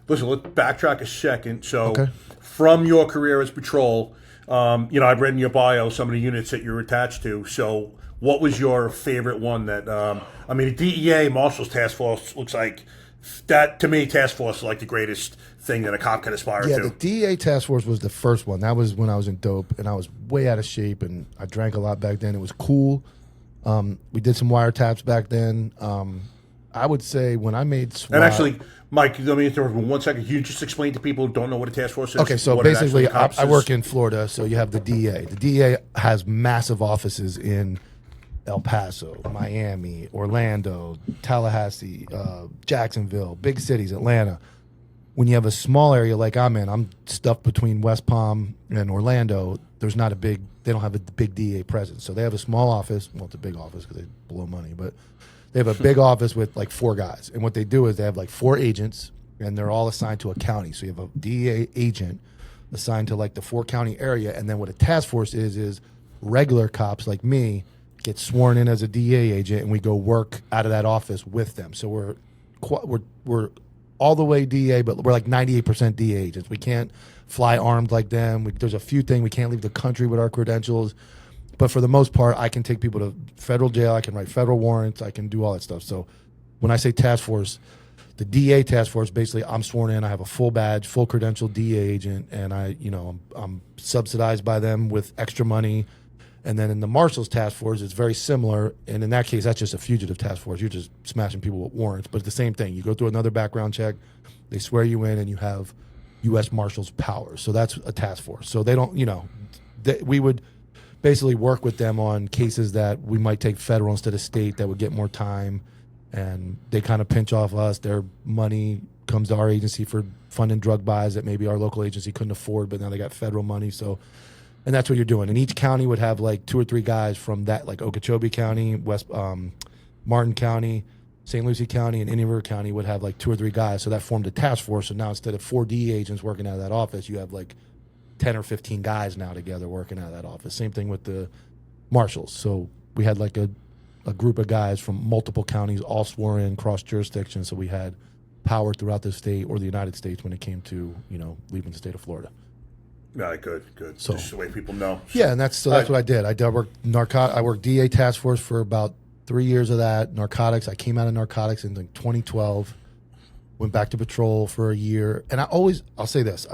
listen, let's backtrack a second. So, from your career as patrol, you know, I've read in your bio some of the units that you're attached to. So, what was your favorite one that, I mean, the DEA Marshals Task Force looks like, that, to me, Task Force is like the greatest thing that a cop can aspire to. Yeah, the DEA Task Force was the first one. That was when I was in dope, and I was way out of shape, and I drank a lot back then. It was cool. We did some wiretaps back then. I would say when I made SWAT... And actually, Mike, let me interrupt for 1 second. Can you just explain to people who don't know what a task force is? Okay, so basically, I work in Florida, so you have the DEA. The DEA has massive offices in El Paso, Miami, Orlando, Tallahassee, Jacksonville, big cities, Atlanta. When you have a small area like I'm stuffed between West Palm and Orlando, they don't have a big DEA presence. So they have a small office. Well, it's a big office because they blow money, but they have a big office with like 4 guys. And what they do is they have like 4 agents, and they're all assigned to a county. So you have a DEA agent assigned to like the 4-county area. And then what a task force is regular cops like me get sworn in as a DEA agent, and we go work out of that office with them. So we're all the way DEA, but we're like 98% DEA agents. We can't fly armed like them. There's a few things we can't leave the country with our credentials, but for the most part, I can take people to federal jail. I can write federal warrants. I can do all that stuff. So when I say task force, the DEA task force, basically, I'm sworn in. I have a full badge, full credential DEA agent, and I'm subsidized by them with extra money. And then in the Marshals task force, it's very similar. And in that case, that's just a fugitive task force. You're just smashing people with warrants. But it's the same thing. You go through another background check. They swear you in, and you have U.S. Marshals powers. So that's a task force. So they don't, we would basically work with them on cases that we might take federal instead of state that would get more time. And they kind of pinch off us. Their money comes to our agency for funding drug buys that maybe our local agency couldn't afford, but now they got federal money. So... And that's what you're doing. And each county would have like 2 or 3 guys from that, like Okeechobee County, Martin County, St. Lucie County, and Indian River County would have like 2 or 3 guys. So that formed a task force. So now instead of 4 DEA agents working out of that office, you have like 10 or 15 guys now together working out of that office. Same thing with the Marshals. So we had like a group of guys from multiple counties, all sworn in, cross jurisdiction. So we had power throughout the state or the United States when it came to, leaving the state of Florida. Yeah, good. So, just the way people know. Yeah, and that's what I did. I worked DEA task force for about 3 years of that. Narcotics. I came out of narcotics in like 2012. Went back to patrol for a year. And I'll say this.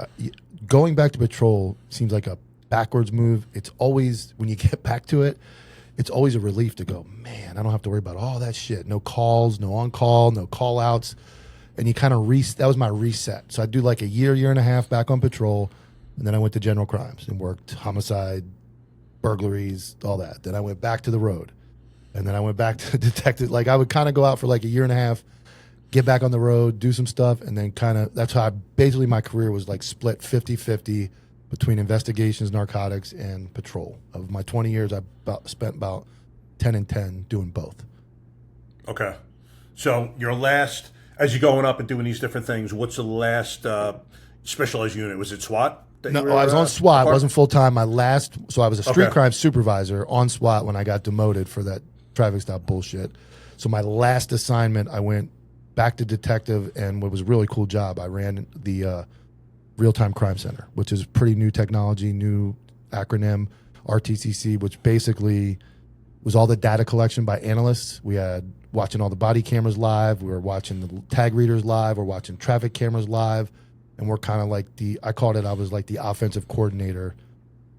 Going back to patrol seems like a backwards move. It's always, when you get back to it, it's always a relief to go, man, I don't have to worry about all that shit. No calls, no on-call, no call-outs. And you kind of that was my reset. So I'd do like a year and a half back on patrol. And then I went to general crimes and worked homicide, burglaries, all that. Then I went back to the road. And then I went back to detective. Like I would kind of go out for like a year and a half, get back on the road, do some stuff, and then kind of, that's how basically my career was like split 50-50 between investigations, narcotics, and patrol. Of my 20 years, I spent about 10 and 10 doing both. Okay. So your last, as you're going up and doing these different things, what's the last specialized unit? Was it SWAT? No, I was on SWAT. It wasn't full-time. So I was a street crime supervisor on SWAT when I got demoted for that traffic stop bullshit. So my last assignment, I went back to detective, and what was a really cool job, I ran the real-time crime center, which is pretty new technology, new acronym, RTCC, which basically was all the data collection by analysts. We had watching all the body cameras live, we were watching the tag readers live, we're watching traffic cameras live, and we're kind of like I was like the offensive coordinator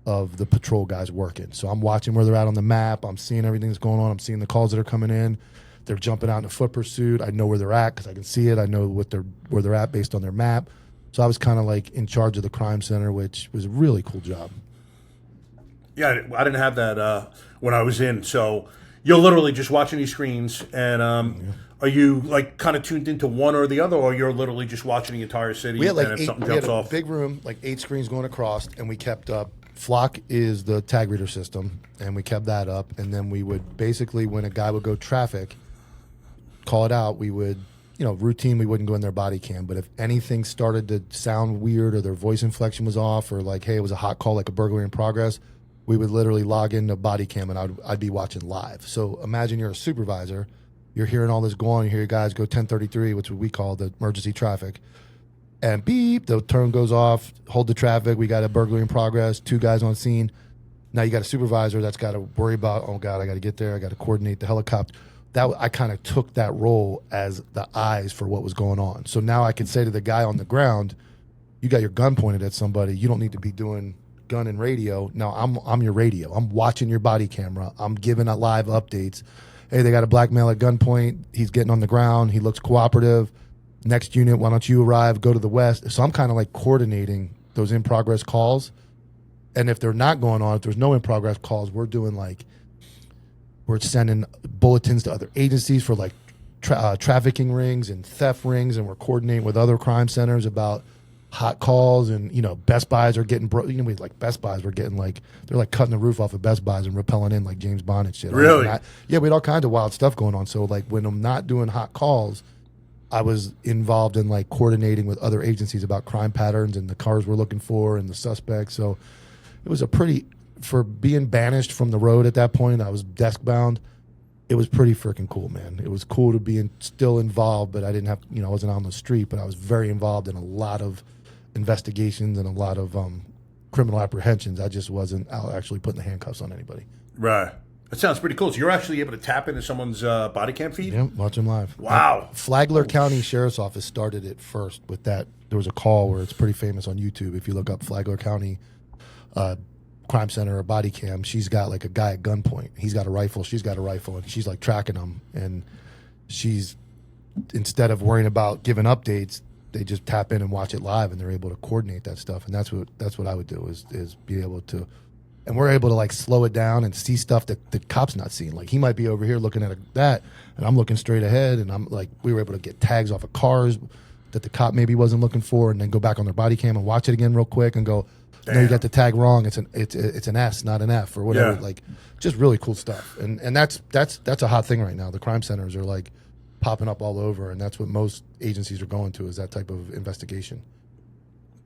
of the patrol guys working. So I'm watching where they're at on the map, I'm seeing everything that's going on, I'm seeing the calls that are coming in. They're jumping out in a foot pursuit. I know where they're at because I can see it. I know where they're at based on their map. So I was kind of like in charge of the crime center, which was a really cool job. Yeah, I didn't have that when I was in. So you're literally just watching these screens, and are you like kind of tuned into one or the other, or you're literally just watching the entire city? We had like and if eight, something we had jumps a off, big room, like 8 screens going across, and we kept up. Flock is the tag reader system, and we kept that up. And then we would basically, when a guy would go traffic, call it out, we would, routine, we wouldn't go in their body cam, but if anything started to sound weird or their voice inflection was off, or like, hey, it was a hot call, like a burglary in progress, we would literally log into body cam, and I'd be watching live. So imagine you're a supervisor, you're hearing all this go on, you hear guys go 1033, which we call the emergency traffic, and beep, the turn goes off, hold the traffic, we got a burglary in progress, 2 guys on scene. Now you got a supervisor that's got to worry about, oh God, I got to get there, I got to coordinate the helicopter. I kind of took that role as the eyes for what was going on. So now I could say to the guy on the ground, you got your gun pointed at somebody, you don't need to be doing gun and radio. No, I'm your radio. I'm watching your body camera. I'm giving out live updates. Hey, they got a black male at gunpoint. He's getting on the ground. He looks cooperative. Next unit, why don't you arrive, go to the west. So I'm kind of like coordinating those in-progress calls. And if they're not going on, if there's no in-progress calls, we're doing like, we're sending bulletins to other agencies for like trafficking rings and theft rings, and we're coordinating with other crime centers about hot calls. And Best Buys are getting Best Buys were getting like, they're like cutting the roof off of Best Buys and rappelling in like James Bond and shit. Really? Yeah, we had all kinds of wild stuff going on. So like when I'm not doing hot calls, I was involved in like coordinating with other agencies about crime patterns and the cars we're looking for and the suspects. So it was for being banished from the road at that point, I was desk bound. It was pretty freaking cool, man. It was cool to be still involved, but I didn't have, I wasn't on the street, but I was very involved in a lot of investigations and a lot of criminal apprehensions. I just wasn't out actually putting the handcuffs on anybody. Right. That sounds pretty cool. So you're actually able to tap into someone's body cam feed? Yeah, watch them live. Wow. Flagler County Sheriff's Office started it first with that. There was a call where it's pretty famous on YouTube. If you look up Flagler County crime center or body cam, she's got like a guy at gunpoint. He's got a rifle, she's got a rifle, and she's like tracking him. And she's, instead of worrying about giving updates, they just tap in and watch it live, and they're able to coordinate that stuff. And that's what I would do is be able to, and we're able to like slow it down and see stuff that the cop's not seeing. Like he might be over here looking at that, and I'm looking straight ahead, and I'm like, we were able to get tags off of cars that the cop maybe wasn't looking for, and then go back on their body cam and watch it again real quick and go, no, you got the tag wrong. It's an S, not an F, or whatever. Yeah. Like, just really cool stuff. And that's a hot thing right now. The crime centers are like popping up all over, and that's what most agencies are going to, is that type of investigation.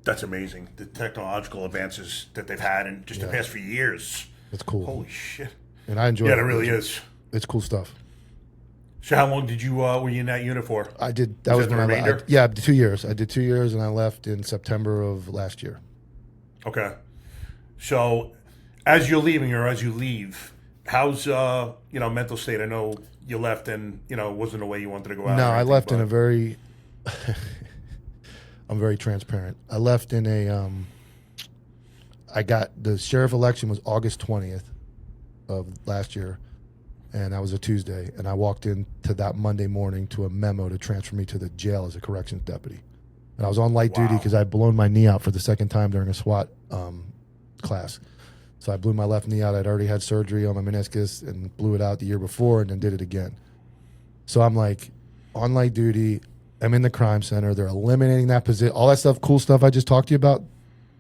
That's amazing. The technological advances that they've had in just the past few years. It's cool. Holy shit. And I enjoy it. Yeah, it really is. It's cool stuff. So how long did you were you in that unit for? I did. That was when I left. Yeah, 2 years. I did 2 years, and I left in September of last year. Okay. So as you're leaving, or as you leave, how's mental state? I know you left and, it wasn't the way you wanted to go out? No, I left in a very... I'm very transparent. I left in a... I got... The sheriff election was August 20th of last year, and that was a Tuesday, and I walked into that Monday morning to a memo to transfer me to the jail as a corrections deputy. And I was on light duty because I had blown my knee out for the second time during a SWAT class. So I blew my left knee out. I'd already had surgery on my meniscus and blew it out the year before and then did it again. So I'm like on light duty. I'm in the crime center. They're eliminating that position. All that stuff, cool stuff I just talked to you about,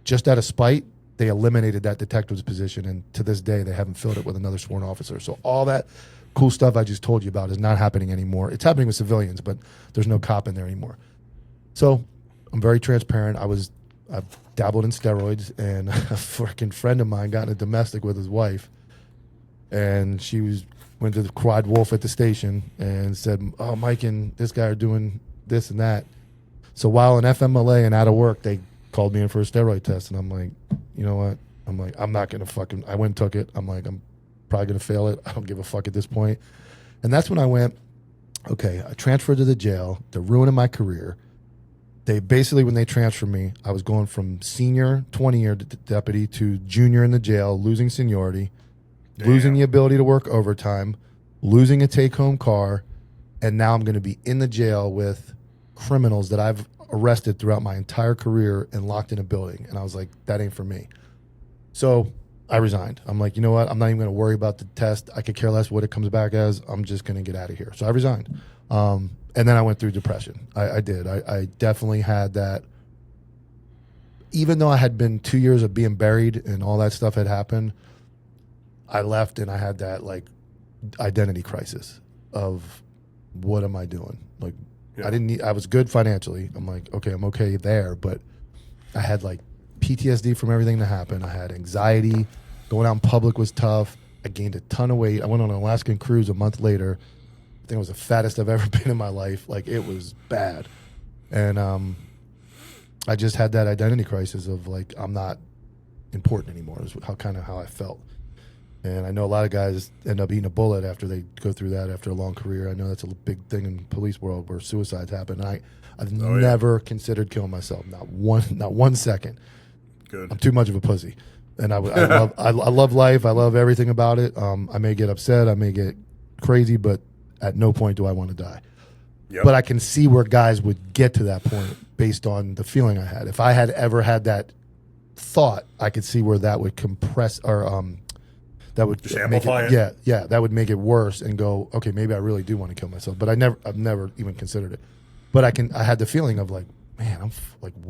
just out of spite, they eliminated that detective's position. And to this day, they haven't filled it with another sworn officer. So all that cool stuff I just told you about is not happening anymore. It's happening with civilians, but there's no cop in there anymore. So I'm very transparent. I've dabbled in steroids, and a freaking friend of mine got in a domestic with his wife, and went to the Quad Wolf at the station and said, "Oh, Mike and this guy are doing this and that." So while in FMLA and out of work, they called me in for a steroid test, and I'm like, you know what? I'm like, I'm not gonna I went and took it. I'm like, I'm probably gonna fail it. I don't give a fuck at this point. And that's when I went, okay, I transferred to the jail. They're ruining my career. They basically, when they transferred me, I was going from senior 20-year deputy to junior in the jail, losing seniority, losing the ability to work overtime, losing a take-home car, and now I'm going to be in the jail with criminals that I've arrested throughout my entire career and locked in a building. And I was like, that ain't for me. So I resigned. I'm like, you know what? I'm not even going to worry about the test. I could care less what it comes back as. I'm just going to get out of here. So I resigned. And then I went through depression. I did. I definitely had that. Even though I had been 2 years of being buried and all that stuff had happened, I left and I had that like identity crisis of what am I doing? Like I was good financially. I'm like, okay, I'm okay there. But I had like PTSD from everything that happened. I had anxiety. Going out in public was tough. I gained a ton of weight. I went on an Alaskan cruise a month later. I think it was the fattest I've ever been in my life. Like, it was bad. And I just had that identity crisis of, like, I'm not important anymore is how I felt. And I know a lot of guys end up eating a bullet after they go through that after a long career. I know that's a big thing in the police world where suicides happen. And I've never considered killing myself. Not one second. Good. I'm too much of a pussy. And I love life. I love everything about it. I may get upset. I may get crazy, but at no point do I want to die. Yep. But I can see where guys would get to that point based on the feeling I had. If I had ever had that thought, I could see where that would compress or that would just make amplify it. Yeah, that would make it worse and go, okay, maybe I really do want to kill myself. But I've never even considered it. But I had the feeling of like, man,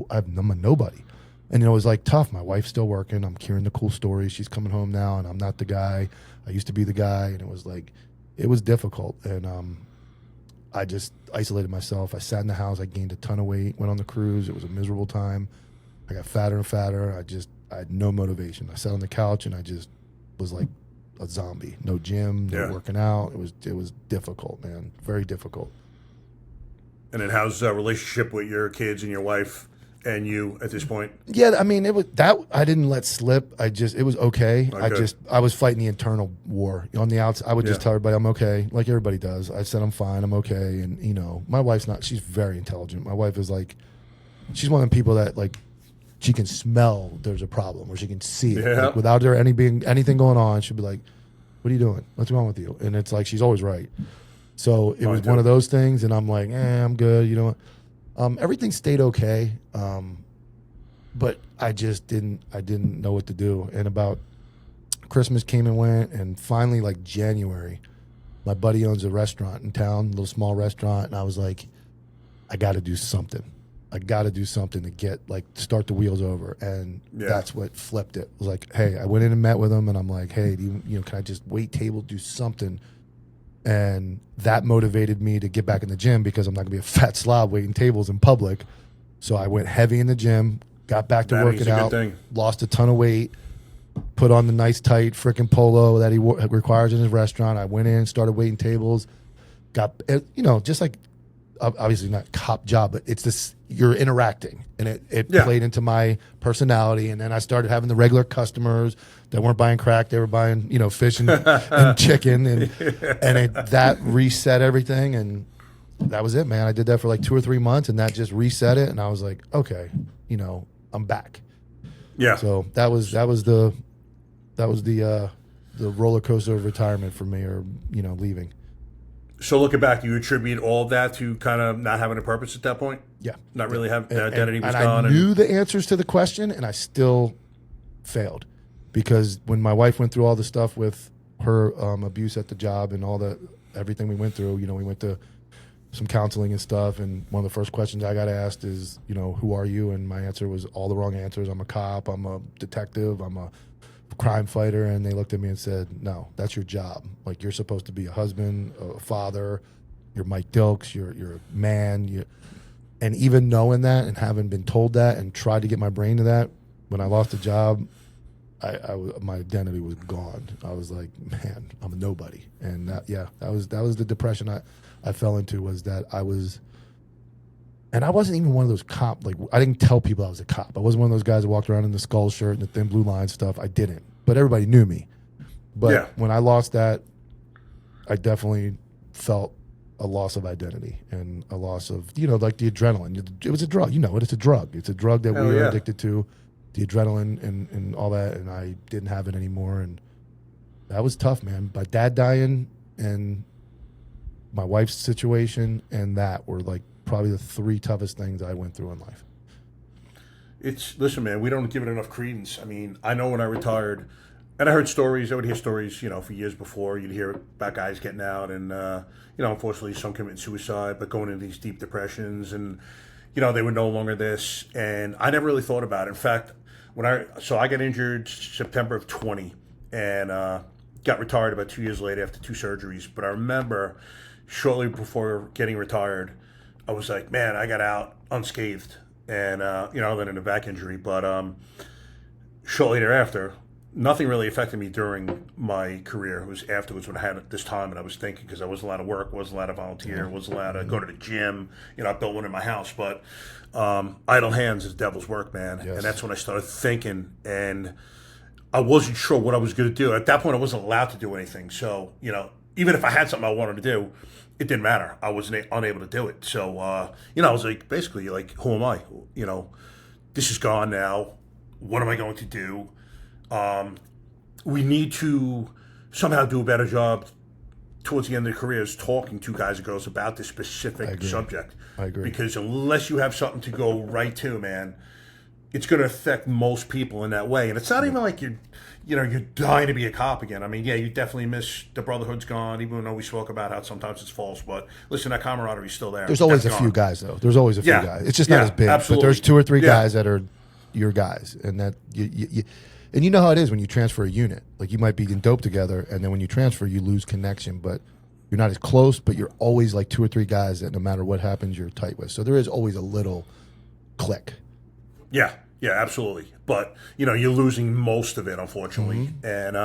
I'm a nobody. And it was like tough. My wife's still working. I'm hearing the cool stories. She's coming home now, and I'm not the guy. I used to be the guy, and it was like, it was difficult. And I just isolated myself. I sat in the house. I gained a ton of weight. Went on the cruise. It was a miserable time. I got fatter and fatter. I had no motivation. I sat on the couch, and I just was like a zombie. No gym, no working out. It was difficult, man. Very difficult. And then how's the relationship with your kids and your wife and you at this point? Yeah, I mean, it was that I didn't let slip. It was okay. I was fighting the internal war on the outside. I would just tell everybody I'm okay, like everybody does. I said I'm fine, I'm okay, and my wife's not. She's very intelligent. My wife is like, she's one of the people that like, she can smell there's a problem or she can see it like, without there anything going on. She'd be like, "What are you doing? What's wrong with you?" And it's like she's always right. So it was one of those things, and I'm like, I'm good. You know what? Everything stayed okay, but I didn't know what to do. And about Christmas came and went, and finally, like January, my buddy owns a restaurant in town, a little small restaurant, and I was like, I got to do something. I got to do something to get start the wheels over, and that's what flipped it. It was like, hey, I went in and met with him, and I'm like, hey, can I just wait table, do something? And that motivated me to get back in the gym because I'm not going to be a fat slob waiting tables in public. So I went heavy in the gym, got back to working out, lost a ton of weight, put on the nice tight freaking polo that he requires in his restaurant. I went in, started waiting tables, got, just like, obviously not cop job, but it's this you're interacting, and it played into my personality. And then I started having the regular customers that weren't buying crack; they were buying, fish and chicken, and that reset everything. And that was it, man. I did that for like 2 or 3 months, and that just reset it. And I was like, okay, I'm back. Yeah. So that was the roller coaster of retirement for me, or leaving. So looking back, you attribute all of that to kind of not having a purpose at that point? Yeah. Not really having the identity was and gone. I knew the answers to the question, and I still failed. Because when my wife went through all the stuff with her abuse at the job and everything we went through, we went to some counseling and stuff, and one of the first questions I got asked is, who are you? And my answer was all the wrong answers. I'm a cop, I'm a detective, I'm a crime fighter. And they looked at me and said, no, that's your job. Like, you're supposed to be a husband, a father, you're Mike Dilks, you're a man. And even knowing that and having been told that and tried to get my brain to that, when I lost the job, my identity was gone. I was like, man, I'm a nobody. And that was the depression I fell into, was that I wasn't even one of those cop, like, I didn't tell people I was a cop. I wasn't one of those guys that walked around in the skull shirt and the thin blue line stuff. I didn't. But everybody knew me. But when I lost that, I definitely felt a loss of identity and a loss of, like the adrenaline. It was a drug. It's a drug. It's a drug that we were addicted to, the adrenaline and all that, and I didn't have it anymore. And that was tough, man. My dad dying and my wife's situation and that were like probably the 3 toughest things I went through in life. Listen, man, we don't give it enough credence. I mean, I know when I retired, and I heard stories, I would hear stories, for years before. You'd hear about guys getting out and, unfortunately some committing suicide, but going into these deep depressions and, they were no longer this. And I never really thought about it. In fact, I got injured September of 20 and got retired about 2 years later after 2 surgeries. But I remember shortly before getting retired, I was like, man, I got out unscathed. And, other than a back injury. But shortly thereafter, nothing really affected me during my career. It was afterwards when I had this time, and I was thinking, because I wasn't allowed to work, wasn't allowed to volunteer, wasn't allowed to go to the gym. I built one in my house. But idle hands is the devil's work, man. Yes. And that's when I started thinking, and I wasn't sure what I was going to do. At that point, I wasn't allowed to do anything. So, even if I had something I wanted to do, it didn't matter. I was unable to do it. So, I was like, basically, like, who am I? This is gone now. What am I going to do? We need to somehow do a better job towards the end of the careers talking to guys and girls about this specific subject. I agree. Because unless you have something to go right to, man, it's going to affect most people in that way. And it's not even like you're dying to be a cop again. I mean, yeah, you definitely miss the Brotherhood's gone, even though we spoke about how sometimes it's false. But listen, that camaraderie is still there. There's always a few guys, though. There's always a few guys. It's just not as big. Absolutely. But there's 2 or 3 guys that are your guys. And that and you know how it is when you transfer a unit. Like, you might be in dope together, and then when you transfer, you lose connection. But you're not as close, but you're always like 2 or 3 guys that no matter what happens, you're tight with. So there is always a little click. Yeah. Yeah, absolutely. But, you're losing most of it, unfortunately. Mm-hmm.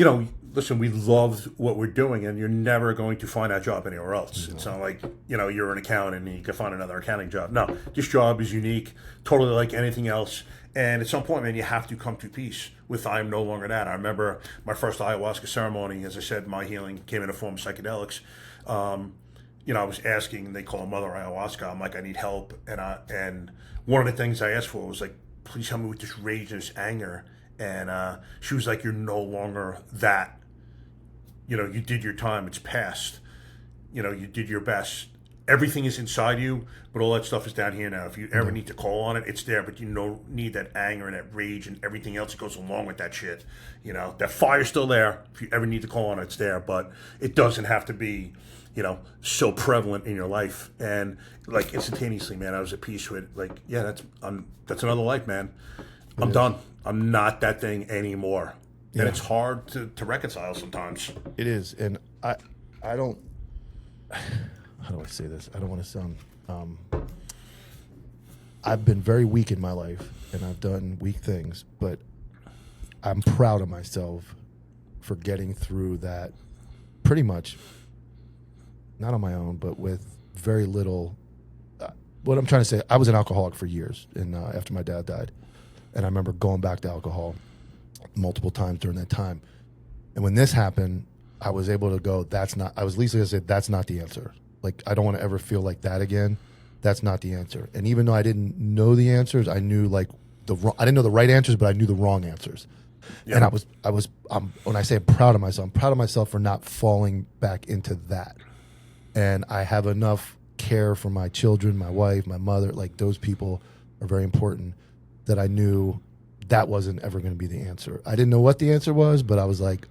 And, listen, we love what we're doing, and you're never going to find that job anywhere else. Mm-hmm. It's not like, you're an accountant and you can find another accounting job. No, this job is unique, totally like anything else. And at some point, man, you have to come to peace with I am no longer that. I remember my first ayahuasca ceremony. As I said, my healing came in the form of psychedelics. I was asking, they call it Mother Ayahuasca. I'm like, I need help. And one of the things I asked for was like, please help me with this rage and this anger. And she was like, you're no longer that. You did your time. It's past. You did your best. Everything is inside you, but all that stuff is down here now. If you ever need to call on it, it's there, but you don't need that anger and that rage and everything else that goes along with that shit. That fire's still there. If you ever need to call on it, it's there, but it doesn't have to be, so prevalent in your life. And like instantaneously, man, I was at peace with like, yeah, that's another life, man. I'm done. I'm not that thing anymore. Yeah. And it's hard to reconcile sometimes. It is. And I don't, how do I say this? I don't want to sound, I've been very weak in my life and I've done weak things, but I'm proud of myself for getting through that pretty much, not on my own, but with very little what I'm trying to say, I was an alcoholic for years, and after my dad died, and I remember going back to alcohol multiple times during that time. And when this happened, I was able to go, I was at least going to say, that's not the answer. Like, I don't want to ever feel like that again. That's not the answer. And even though I didn't know the answers, I knew I didn't know the right answers, but I knew the wrong answers. Yeah. And when I say I'm proud of myself for not falling back into that. And I have enough care for my children, my wife, my mother, like those people are very important, that I knew that wasn't ever going to be the answer. I didn't know what the answer was, but I was like,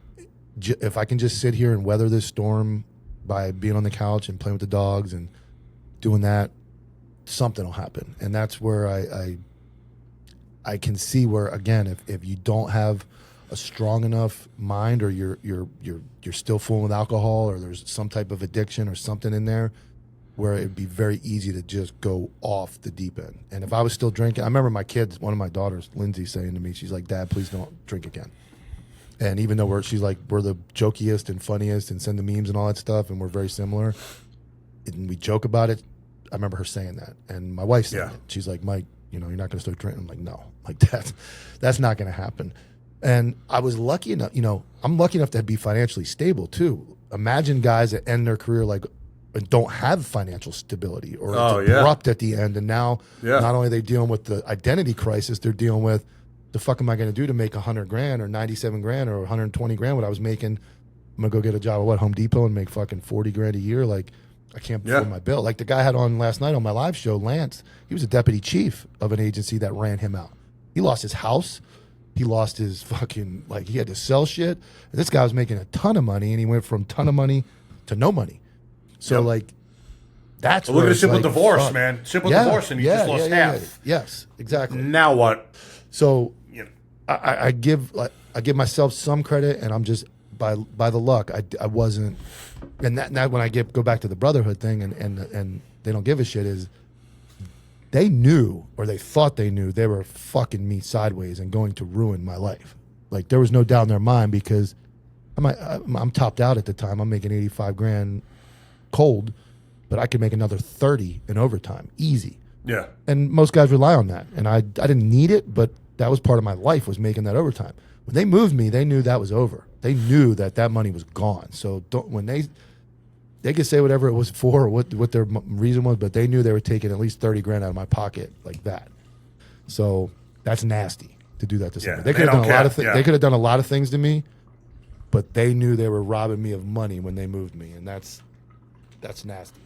if I can just sit here and weather this storm by being on the couch and playing with the dogs and doing that, something will happen. And that's where I can see where, again, if you don't have a strong enough mind, or you're still fooling with alcohol, or there's some type of addiction or something in there, where it'd be very easy to just go off the deep end. And if I was still drinking, I remember my kids, one of my daughters, Lindsay, saying to me, she's like, Dad, please don't drink again. And even though she's like, we're the jokiest and funniest and send the memes and all that stuff, and we're very similar, and we joke about it, I remember her saying that. And my wife said it. She's like, Mike, you're not going to start drinking. I'm like, no, like that's not going to happen. And I was lucky enough, I'm lucky enough to be financially stable too. Imagine guys that end their career like and don't have financial stability, or it's abrupt at the end. And now not only are they dealing with the identity crisis, they're dealing with, the fuck am I going to do to make $100,000 or 97 grand or 120 grand? What I was making, I'm going to go get a job at Home Depot and make fucking 40 grand a year. Like, I can't afford my bill. Like the guy I had on last night on my live show, Lance, he was a deputy chief of an agency that ran him out. He lost his house. He lost his fucking, like, he had to sell shit. And this guy was making a ton of money, and he went from ton of money to no money. So, like, that's look at a simple divorce, man. Simple divorce, and you just lost half. Yes, exactly. Now what? So, I give myself some credit, and I'm just, by the luck, I wasn't, and that when I go back to the Brotherhood thing, and they don't give a shit, is they knew, or they thought they knew, they were fucking me sideways and going to ruin my life. Like, there was no doubt in their mind, because I'm topped out at the time. I'm making 85 grand cold, but I could make another 30 in overtime, easy. Yeah. And most guys rely on that, and I didn't need it, but that was part of my life, was making that overtime. When they moved me, they knew that was over. They knew that money was gone. So when they could say whatever it was for, or what their reason was, but they knew they were taking at least 30 grand out of my pocket like that. So that's nasty to do that to somebody. They could have done a lot of things. They could have done a lot of things to me, but they knew they were robbing me of money when they moved me, and that's nasty.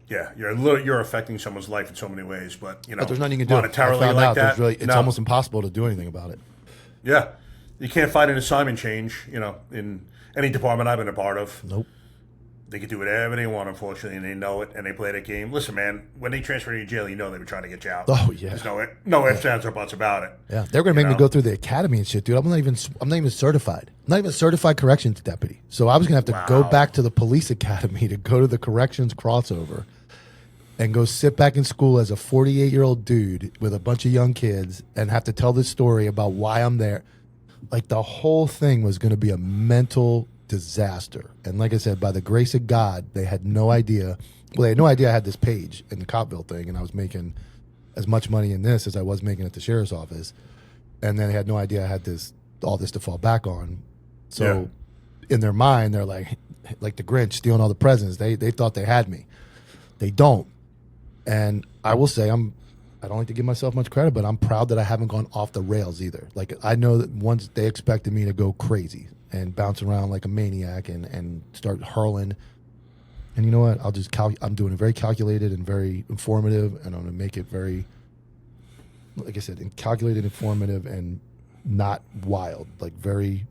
Yeah, you're affecting someone's life in so many ways, but there's nothing you can do. Monetarily like that, it's almost impossible to do anything about it. Yeah, you can't fight an assignment change, in any department I've been a part of. Nope. They can do whatever they want, unfortunately, and they know it, and they play that game. Listen, man, when they transfer you to jail, they were trying to get you out. Oh yeah. There's no ifs, ands, or buts about it. Yeah, they're gonna make me go through the academy and shit, dude. I'm not even certified. I'm not even a certified corrections deputy. So I was gonna have to go back to the police academy to go to the corrections crossover, and go sit back in school as a 48-year-old dude with a bunch of young kids, and have to tell this story about why I'm there. Like, the whole thing was going to be a mental disaster. And like I said, by the grace of God, they had no idea. Well, they had no idea I had this page in the Copville thing, and I was making as much money in this as I was making at the sheriff's office. And then they had no idea I had all this to fall back on. So in their mind, they're like the Grinch stealing all the presents. They thought they had me. They don't. And I will say, I don't like to give myself much credit, but I'm proud that I haven't gone off the rails either. Like, I know that once they expected me to go crazy and bounce around like a maniac and start hurling. And you know what? I'm doing it very calculated and very informative, and I'm going to make it very, like I said, calculated, informative, and not wild, like very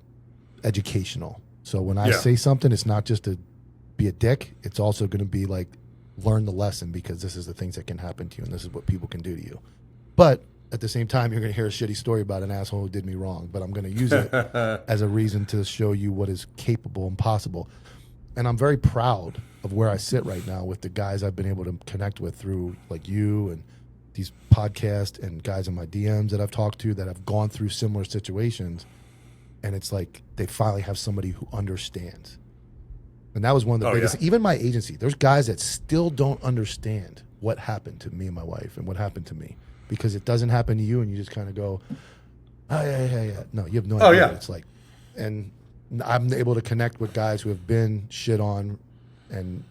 educational. So when I say something, it's not just to be a dick. It's also going to be like, learn the lesson, because this is the things that can happen to you, and this is what people can do to you. But at the same time, you're going to hear a shitty story about an asshole who did me wrong, but I'm going to use it as a reason to show you what is capable and possible. And I'm very proud of where I sit right now with the guys I've been able to connect with through, like, you and these podcasts, and guys in my DMs that I've talked to that have gone through similar situations. And it's like they finally have somebody who understands. And that was one of the biggest. Even my agency, there's guys that still don't understand what happened to me and my wife and what happened to me, because it doesn't happen to you and you just kind of go, oh yeah. No, you have no idea what it's like. And I'm able to connect with guys who have been shit on and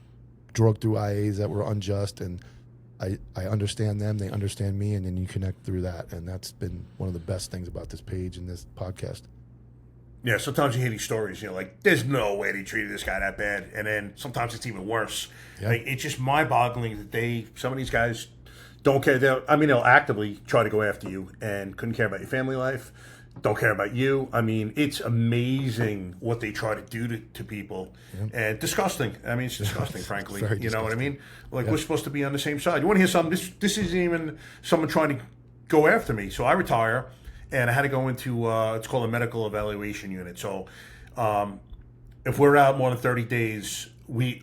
drug through IAs that were unjust, and I understand them, they understand me, and then you connect through that. And that's been one of the best things about this page and this podcast. Yeah, sometimes you hear these stories, like, there's no way they treated this guy that bad. And then sometimes it's even worse. Yeah. Like, it's just mind-boggling that some of these guys don't care. They'll actively try to go after you and couldn't care about your family life, don't care about you. I mean, it's amazing what they try to do to people. Yep. And disgusting. I mean, it's disgusting, frankly. You disgusting. Know what I mean? Like, we're supposed to be on the same side. You want to hear something? This isn't even someone trying to go after me. So I retire, and I had to go into, it's called a medical evaluation unit. So if we're out more than 30 days, we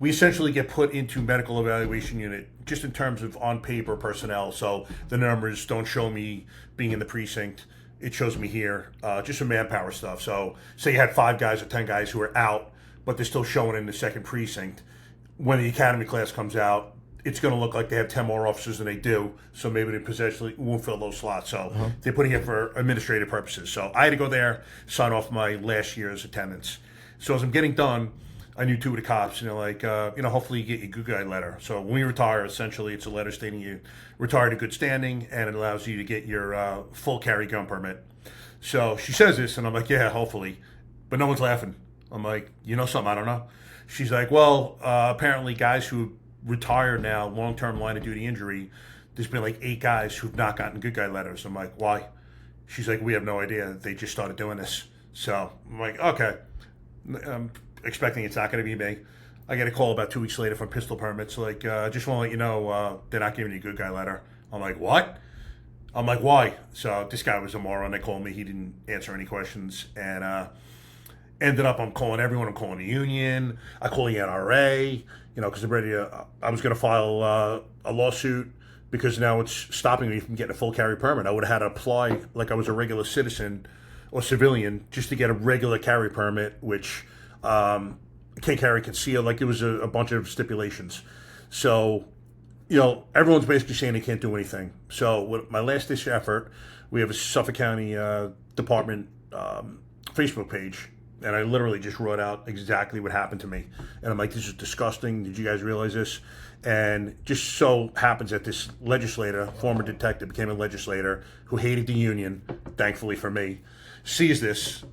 essentially get put into medical evaluation unit just in terms of on paper personnel. So the numbers don't show me being in the precinct. It shows me here, just some manpower stuff. So say you had 5 guys or 10 guys who are out, but they're still showing in the second precinct. When the academy class comes out, it's going to look like they have 10 more officers than they do. So maybe they potentially won't fill those slots. So they put it here for administrative purposes. So I had to go there, sign off my last year's attendance. So as I'm getting done, I knew 2 of the cops, and they're like, hopefully you get your good guy letter. So when you retire, essentially, it's a letter stating you retired in good standing, and it allows you to get your full carry gun permit. So she says this, and I'm like, yeah, hopefully. But no one's laughing. I'm like, you know something I don't know? She's like, well, apparently guys who retire now, long-term line of duty injury, there's been like 8 guys who've not gotten good guy letters. I'm like, why? She's like, we have no idea. They just started doing this. So I'm like, okay. Expecting it's not going to be me. I get a call about 2 weeks later from pistol permits, like, just want to let you know they're not giving you a good guy letter. I'm like, what? I'm like, why? So this guy was a moron. They called me. He didn't answer any questions. And ended up, I'm calling everyone. I'm calling the union. I call the NRA, because I'm ready to, I was going to file a lawsuit because now it's stopping me from getting a full carry permit. I would have had to apply like I was a regular citizen or civilian just to get a regular carry permit, which... can't carry conceal, like it was a bunch of stipulations. So, everyone's basically saying they can't do anything. So with my last-ditch effort, we have a Suffolk County Department Facebook page, and I literally just wrote out exactly what happened to me. And I'm like, this is disgusting. Did you guys realize this? And just so happens that this legislator, former detective, became a legislator who hated the union, thankfully for me, sees this,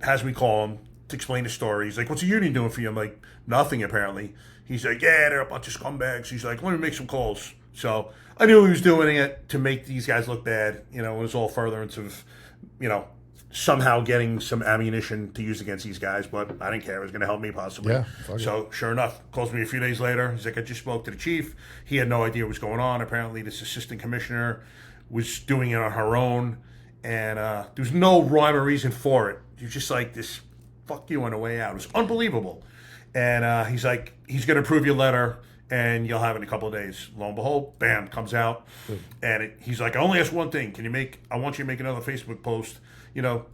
has me call him, to explain the story. He's like, what's the union doing for you? I'm like, nothing, apparently. He's like, yeah, they're a bunch of scumbags. He's like, let me make some calls. So I knew he was doing it to make these guys look bad. It was all furtherance of, somehow getting some ammunition to use against these guys, but I didn't care. It was going to help me possibly. Yeah, so sure enough, calls me a few days later. He's like, I just spoke to the chief. He had no idea what was going on. Apparently this assistant commissioner was doing it on her own, and there was no rhyme or reason for it. It was just like this, fuck you on the way out. It was unbelievable. And he's like, he's going to approve your letter and you'll have it in a couple of days. Lo and behold, bam, comes out. And he's like, I only ask one thing. I want you to make another Facebook post,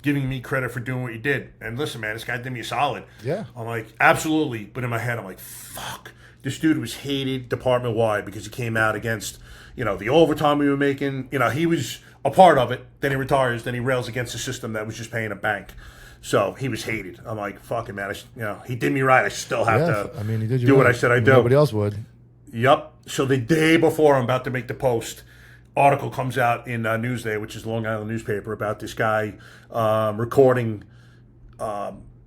giving me credit for doing what you did. And listen, man, this guy did me a solid. Yeah. I'm like, absolutely. But in my head, I'm like, fuck. This dude was hated department-wide because he came out against, the overtime we were making. He was a part of it. Then he retires. Then he rails against the system that was just paying a bank. So he was hated. I'm like, fucking man, he did me right. I still have to he did you do right. what I said I do. Nobody else would. Yep. So the day before I'm about to make the post, article comes out in Newsday, which is Long Island newspaper, about this guy recording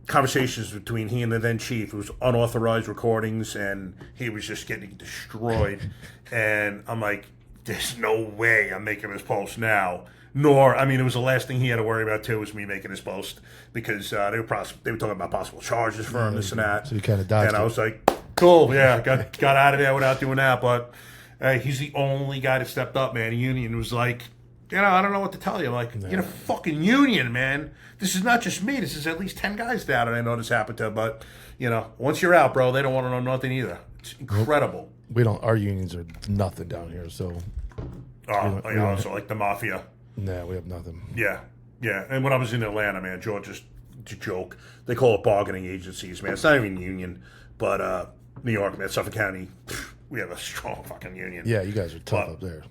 conversations between he and the then chief. It was unauthorized recordings, and he was just getting destroyed. And I'm like, there's no way I'm making this post now. It was the last thing he had to worry about too was me making this post, because they were talking about possible charges for him, this and that. So you kind of dodged and I was like, cool, yeah, got out of there without doing that. But he's the only guy that stepped up, man. The union was like, I don't know what to tell you. I'm like, you're a fucking union, man. This is not just me. This is at least 10 guys down, and I know this happened to. But once you're out, bro, they don't want to know nothing either. It's incredible. We don't. Our unions are nothing down here. So. So like the mafia. No, we have nothing. Yeah. And when I was in Atlanta, man, Georgia's a joke. They call it bargaining agencies, man. It's not even union, but New York, man, Suffolk County, we have a strong fucking union. Yeah, you guys are tough up there.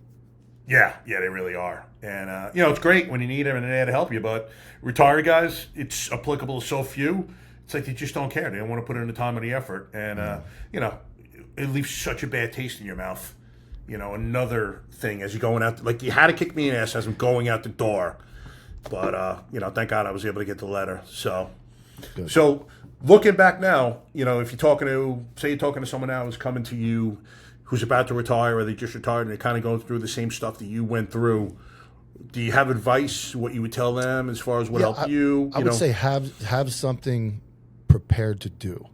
Yeah, they really are. And, it's great when you need them and they're there to help you. But retired guys, it's applicable to so few. It's like they just don't care. They don't want to put in the time or the effort. And, it leaves such a bad taste in your mouth. Another thing as you're going out, like you had to kick me in the ass as I'm going out the door. But, thank God I was able to get the letter. So, Good. So looking back now, if you're talking to someone now who's coming to you, who's about to retire or they just retired and they're kind of going through the same stuff that you went through, do you have advice, what you would tell them as far as what helped you? I would say have something prepared to do.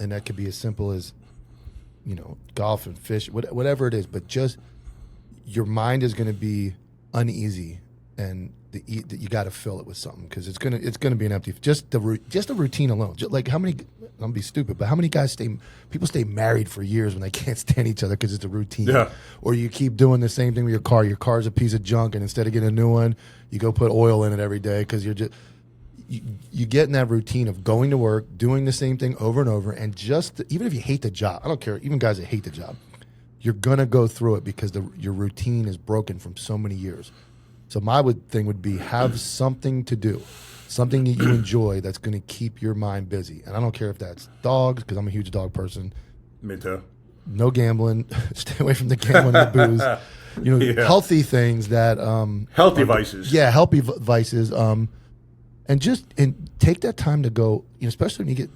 And that could be as simple as, golf and fish, whatever it is. But just your mind is going to be uneasy, and you got to fill it with something because it's gonna be an empty. Just the routine alone. Like how many? I'm gonna be stupid, but how many guys people stay married for years when they can't stand each other because it's a routine. Yeah. Or you keep doing the same thing with your car. Your car's a piece of junk, and instead of getting a new one, you go put oil in it every day because you're just. You get in that routine of going to work, doing the same thing over and over, and even if you hate the job, I don't care, even guys that hate the job, you're going to go through it because your routine is broken from so many years. So my thing would be have something to do, something that you enjoy that's going to keep your mind busy. And I don't care if that's dogs, because I'm a huge dog person. Me too. No gambling. Stay away from the gambling and the booze. Healthy things that... healthy vices. Yeah, healthy vices. And take that time to go, especially when you get,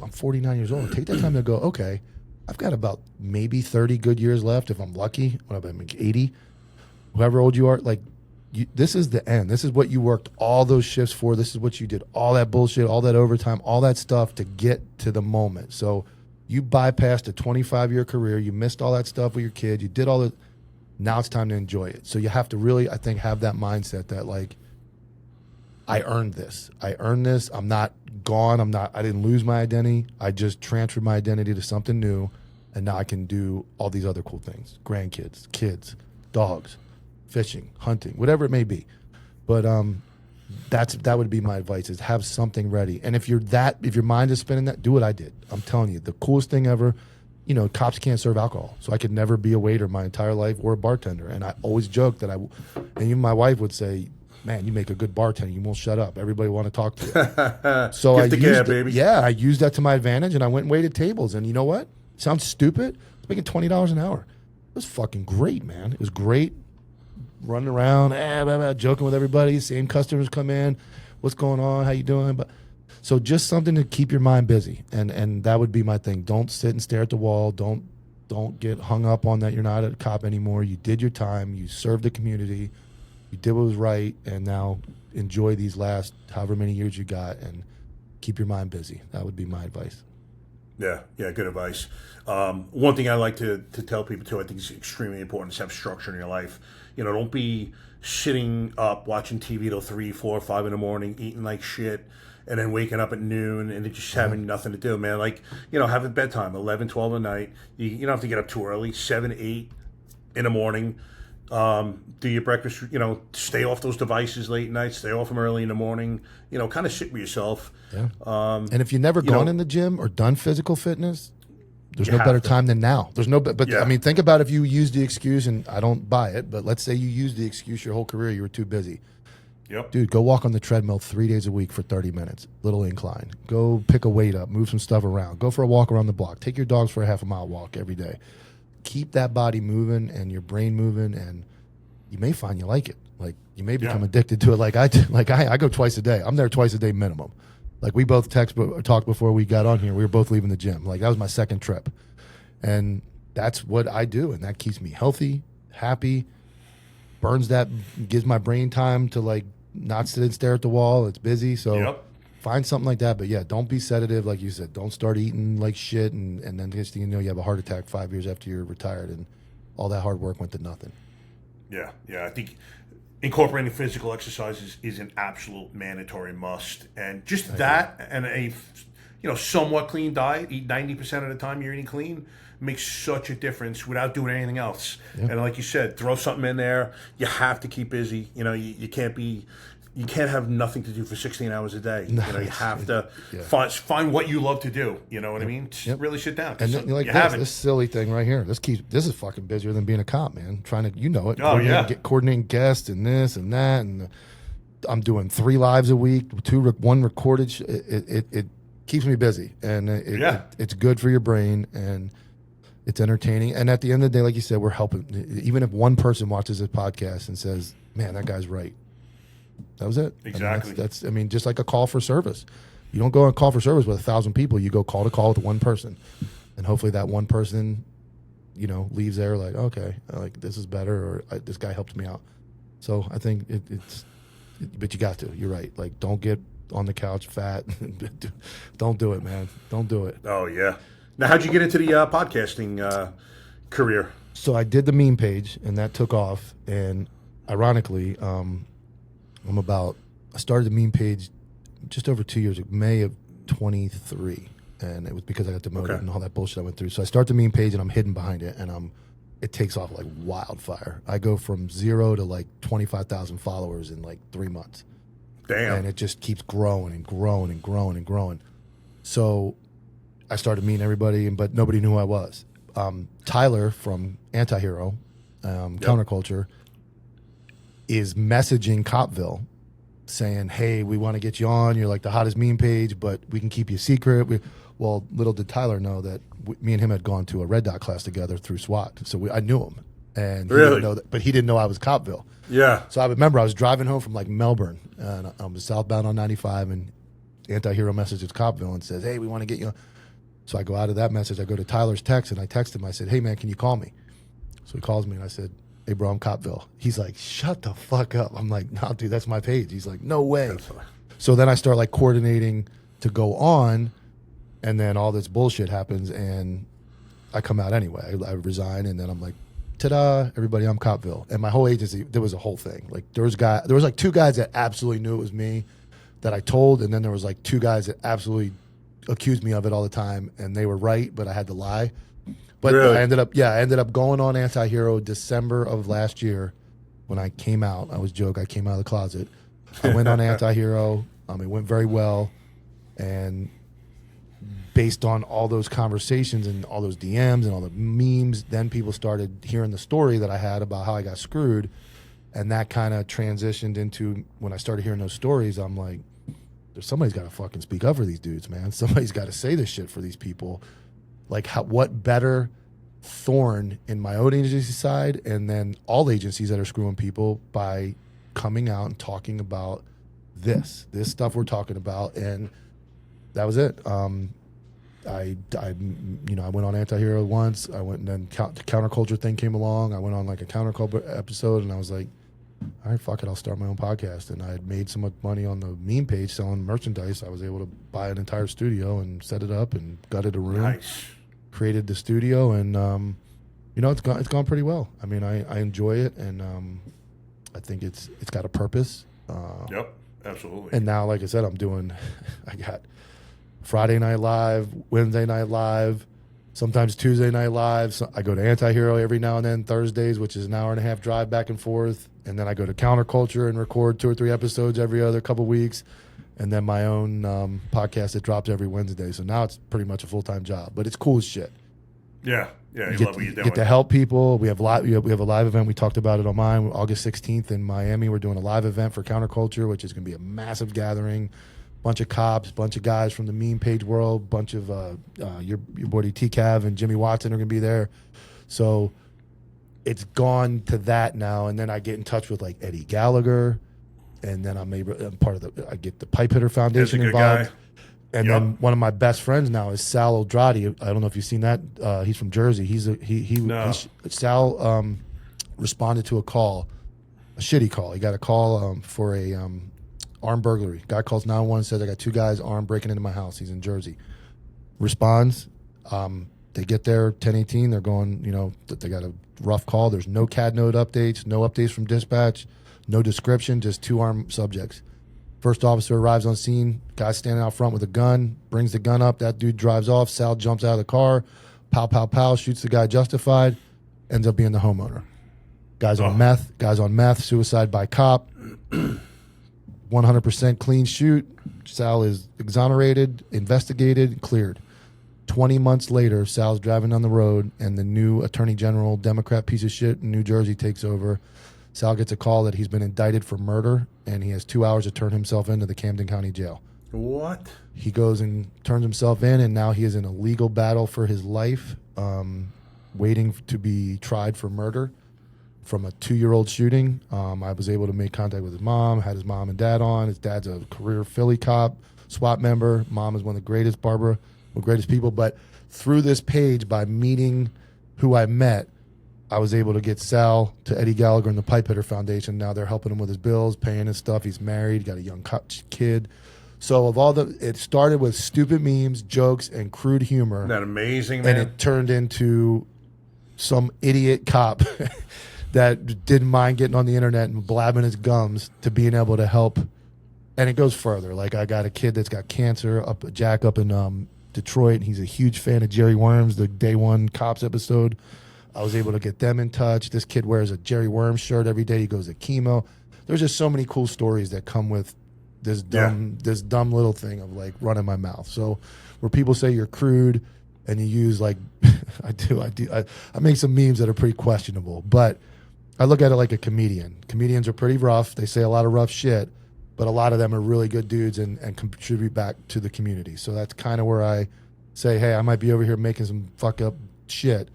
I'm 49 years old. Take that time to go, okay, I've got about maybe 30 good years left if I'm lucky. When I'm 80, whoever old you are, this is the end. This is what you worked all those shifts for. This is what you did, all that bullshit, all that overtime, all that stuff to get to the moment. So you bypassed a 25-year career. You missed all that stuff with your kid. You did all that. Now it's time to enjoy it. So you have to really, I think, have that mindset that I earned this. I'm not gone. I didn't lose my identity. I just transferred my identity to something new, and now I can do all these other cool things. Grandkids, kids, dogs, fishing, hunting, whatever it may be. But that would be my advice, is have something ready. And if your mind is spinning that, do what I did. I'm telling you, the coolest thing ever, cops can't serve alcohol. So I could never be a waiter my entire life or a bartender. And I always joke that and even my wife would say, man, you make a good bartender. You won't shut up. Everybody want to talk to you. So I used that to my advantage, and I went and waited tables. And you know what? Sounds stupid. I was making $20 an hour. It was fucking great, man. It was great. Running around, joking with everybody. Same customers come in. What's going on? How you doing? But so just something to keep your mind busy, and that would be my thing. Don't sit and stare at the wall. Don't get hung up on that you're not a cop anymore. You did your time. You served the community. You did what was right, and now enjoy these last however many years you got and keep your mind busy. That would be my advice. Yeah, good advice. One thing I like to tell people, too, I think is extremely important, is have structure in your life. Don't be sitting up watching TV till 3, 4, 5 in the morning, eating like shit, and then waking up at noon and just having nothing to do, man. Have a bedtime, 11, 12 at night. You don't have to get up too early, 7, 8 in the morning. Do your breakfast, stay off those devices late night, stay off them early in the morning, kind of sit with yourself. Yeah. And if you've never gone in the gym or done physical fitness, there's no better time than now. I mean, think about if you use the excuse, and I don't buy it, but let's say you used the excuse your whole career, you were too busy. Yep. Dude, go walk on the treadmill 3 days a week for 30 minutes, little incline. Go pick a weight up, move some stuff around. Go for a walk around the block. Take your dogs for a half-a-mile walk every day. Keep that body moving and your brain moving, and you may find you like it. You may become addicted to it. I go twice a day. I'm there twice a day minimum. We both talked before we got on here. We were both leaving the gym. That was my second trip, and that's what I do, and that keeps me healthy, happy. Gives my brain time to not sit and stare at the wall. It's busy, so find something like that. But yeah, don't be sedative, like you said. Don't start eating like shit, and then next thing you know, you have a heart attack 5 years after you're retired, and all that hard work went to nothing. Yeah. I think incorporating physical exercises is an absolute mandatory must, and just that and a somewhat clean diet. Eat 90% of the time you're eating clean makes such a difference without doing anything else. Yeah. And like you said, throw something in there. You have to keep busy. You can't be you can't have nothing to do for 16 hours a day. No, you have to find what you love to do. You know what I mean? Just really sit down. And then, like this silly thing right here. This is fucking busier than being a cop, man. Trying to, you know it. Coordinating guests and this and that, and I'm doing 3 lives a week, 1 recorded. It keeps me busy, and it's good for your brain, and it's entertaining. And at the end of the day, like you said, we're helping. Even if one person watches this podcast and says, "Man, that guy's right," that was it. Exactly. I mean, just like a call for service. You don't go and call for service with 1,000 people. You go call to call with one person, and hopefully that one person, you know, leaves there like, okay, like this is better, or this guy helped me out. So I think but you got to. You're right. Like, don't get on the couch fat. Don't do it, man. Don't do it. Oh yeah. Now, how'd you get into the podcasting career? So I did the meme page, and that took off. And ironically, I started the meme page just over 2 years ago, May of 23, and it was because I got demoted and all that bullshit I went through. So I start the meme page, and I'm hidden behind it, and it takes off like wildfire. I go from 0 to like 25,000 followers in like 3 months. Damn. And it just keeps growing and growing and growing and growing. So I started meeting everybody, but nobody knew who I was. Tyler from Antihero, Counterculture, is messaging Copville saying, "Hey, we want to get you on. You're like the hottest meme page, but we can keep you secret." Well, little did Tyler know that me and him had gone to a Red Dot class together through SWAT. So I knew him, and he didn't know that, but he didn't know I was Copville. Yeah. So I remember I was driving home from like Melbourne, and I was southbound on 95, and Antihero messages Copville and says, "Hey, we want to get you on." So I go out of that message, I go to Tyler's text, and I text him. I said, "Hey, man, can you call me?" So he calls me, and I said, "Hey, bro, I'm Copville." He's like, "Shut the fuck up." I'm like, "No, dude, that's my page." He's like, "No way." So then I start like coordinating to go on, and then all this bullshit happens, and I come out anyway. I resign, and then I'm like, ta-da, everybody, I'm Copville. And my whole agency, there was a whole thing. Like there was like 2 guys that absolutely knew it was me that I told, and then there was like 2 guys that absolutely accused me of it all the time, and they were right, but I had to lie. But really? I ended up going on Antihero December of last year when I came out. I came out of the closet. I went on Antihero. It went very well, and based on all those conversations and all those DMs and all the memes, then people started hearing the story that I had about how I got screwed, and that kind of transitioned into when I started hearing those stories. I'm like, somebody's got to fucking speak up for these dudes, man. Somebody's got to say this shit for these people. Like, what better thorn in my own agency side, and then all agencies that are screwing people, by coming out and talking about this stuff we're talking about. And that was it. I went on Antihero once. I went, and then the Counterculture thing came along. I went on like a Counterculture episode, and I was like, all right, fuck it, I'll start my own podcast. And I had made so much money on the meme page selling merchandise, I was able to buy an entire studio and set it up and gutted a room, created the studio, and it's gone pretty well. I mean, I enjoy it, and I think it's got a purpose. Yep, absolutely. And now, like I said, I got Friday Night Live, Wednesday Night Live, sometimes Tuesday Night Live. So I go to Antihero every now and then, Thursdays, which is an hour and a half drive back and forth. And then I go to Counterculture and record 2 or 3 episodes every other couple weeks. And then my own podcast that drops every Wednesday. So now it's pretty much a full-time job. But it's cool as shit. Yeah. You love what you're doing. Get to help people. We have a live event. We talked about it on mine. August 16th in Miami, we're doing a live event for Counterculture, which is going to be a massive gathering. Bunch of cops, bunch of guys from the meme page world, bunch of your buddy T-Cav and Jimmy Watson are going to be there. So it's gone to that now, and then I get in touch with like Eddie Gallagher, and then I'm part of I get the Pipe Hitter Foundation involved. Guy. And then one of my best friends now is Sal Odradi. I don't know if you've seen that. He's from Jersey. Sal responded to a shitty call. He got a call for a armed burglary. Guy calls 911, says I got 2 guys armed breaking into my house. He's in Jersey. Responds. They get there 10:18. They're going. They got a rough call. There's no CAD node updates. No updates from dispatch. No description. Just 2 armed subjects. First officer arrives on scene. Guy standing out front with a gun. Brings the gun up. That dude drives off. Sal jumps out of the car. Pow, pow, pow. Shoots the guy justified. Ends up being the homeowner. Guy's on meth. Suicide by cop. 100% clean shoot. Sal is exonerated, investigated, cleared. 20 months later, Sal's driving down the road, and the new Attorney General, Democrat piece of shit in New Jersey, takes over. Sal gets a call that he's been indicted for murder, and he has 2 hours to turn himself into the Camden County Jail. What? He goes and turns himself in, and now he is in a legal battle for his life, waiting to be tried for murder from a 2-year-old shooting. I was able to make contact with his mom, had his mom and dad on. His dad's a career Philly cop, SWAT member. Mom is one of the greatest, Barbara, the greatest people. But through this page, by meeting who I met, I was able to get Sal to Eddie Gallagher and the Pipehitter Foundation. Now they're helping him with his bills, paying his stuff. He's married, got a young kid. So it started with stupid memes, jokes, and crude humor. Isn't that amazing, man? And it turned into some idiot cop that didn't mind getting on the internet and blabbing his gums to being able to help. And it goes further. Like, I got a kid that's got cancer, Jack up in Detroit, and he's a huge fan of Jerry Worms, the Day One Cops episode. I was able to get them in touch. This kid wears a Jerry Worms shirt every day. He goes to chemo. There's just so many cool stories that come with this dumb little thing of like running my mouth. So where people say you're crude and you use like I make some memes that are pretty questionable, but I look at it like a comedian. Comedians are pretty rough. They say a lot of rough shit, but a lot of them are really good dudes and contribute back to the community. So that's kind of where I say, hey, I might be over here making some fuck up shit,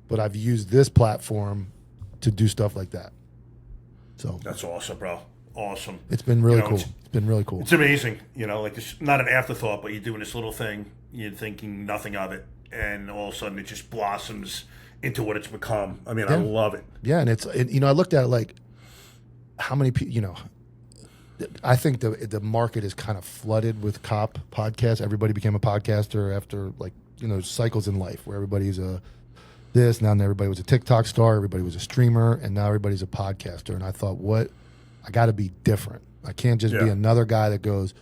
but I've used this platform to do stuff like that. So that's awesome, bro. Awesome. It's been really cool. It's been really cool. It's amazing. Like it's not an afterthought, but you're doing this little thing, you're thinking nothing of it, and all of a sudden it just blossoms into what it's become. I mean, I love it. Yeah, and I looked at it like how many people, I think the market is kind of flooded with cop podcasts. Everybody became a podcaster after cycles in life where everybody's this, now everybody was a TikTok star, everybody was a streamer, and now everybody's a podcaster. And I thought, I got to be different. I can't just be another guy that goes,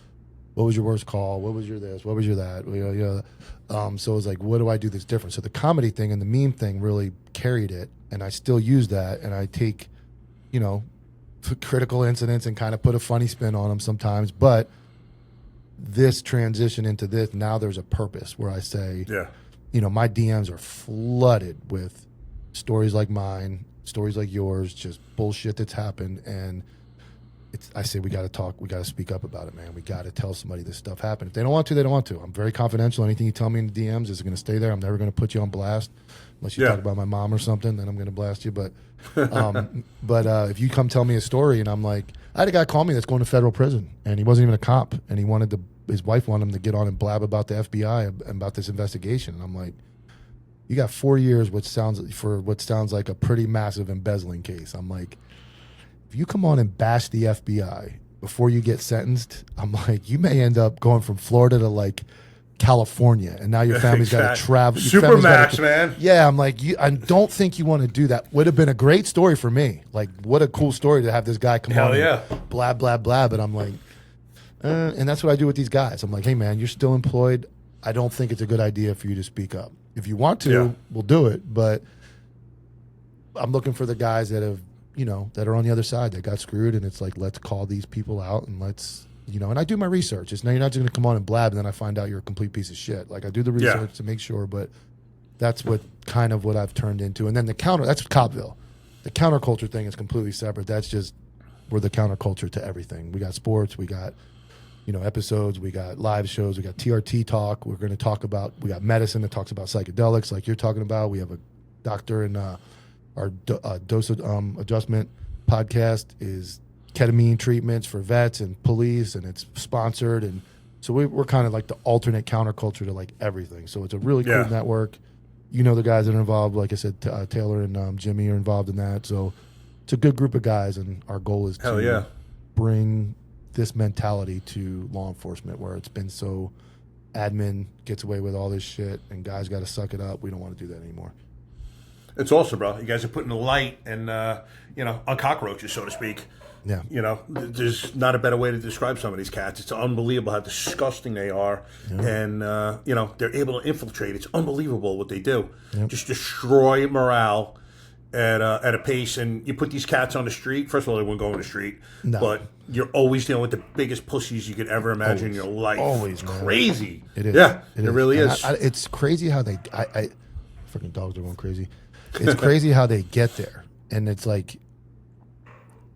what was your worst call? What was your this? What was your that? So it was like, what do I do that's different? So the comedy thing and the meme thing really carried it, and I still use that, and I take, critical incidents and kind of put a funny spin on them sometimes. But this transition into this, now there's a purpose where I say, my DMs are flooded with stories like mine, stories like yours, just bullshit that's happened, and I say we got to talk. We got to speak up about it, man. We got to tell somebody this stuff happened. If they don't want to, they don't want to. I'm very confidential. Anything you tell me in the DMs is going to stay there. I'm never going to put you on blast unless you talk about my mom or something. Then I'm going to blast you. But if you come tell me a story and I'm like, I had a guy call me that's going to federal prison and he wasn't even a cop and his wife wanted him to get on and blab about the FBI and about this investigation. And I'm like, you got 4 years, what sounds like a pretty massive embezzling case. I'm like, if you come on and bash the FBI before you get sentenced, I'm like, you may end up going from Florida to California, and now your family's got to travel. Super max, man. Yeah, I'm like, I don't think you want to do that. Would have been a great story for me. Like, what a cool story to have this guy come on and blah, blah, blah. But I'm like, and that's what I do with these guys. I'm like, hey, man, you're still employed. I don't think it's a good idea for you to speak up. If you want to, we'll do it. But I'm looking for the guys that have, that are on the other side that got screwed, and it's like, let's call these people out and let's, and I do my research. It's now you're not just going to come on and blab and then I find out you're a complete piece of shit. Like, I do the research to make sure, but that's what I've turned into. And then that's Copville. The counterculture thing is completely separate. That's just, we're the counterculture to everything. We got sports, we got, episodes, we got live shows, we got TRT talk. We're going to talk about, we got medicine that talks about psychedelics like you're talking about. We have a doctor in our dose adjustment podcast is ketamine treatments for vets and police, and it's sponsored. And so we're kind of like the alternate counterculture to everything. So it's a really cool network. The guys that are involved, like I said, Taylor and Jimmy are involved in that. So it's a good group of guys, and our goal is to bring this mentality to law enforcement where it's been so admin gets away with all this shit and guys got to suck it up. We don't want to do that anymore. It's awesome, bro. You guys are putting the light and, on cockroaches, so to speak. Yeah. There's not a better way to describe some of these cats. It's unbelievable how disgusting they are. Yeah. And, they're able to infiltrate. It's unbelievable what they do. Yep. Just destroy morale at a pace, and you put these cats on the street. First of all, they wouldn't go on the street, No. but you're always dealing with the biggest pussies you could ever imagine in your life. Always, it's man. crazy. It is. Yeah, it really And is. It's crazy how they. Freaking dogs are going crazy. It's crazy how they get there, and it's like,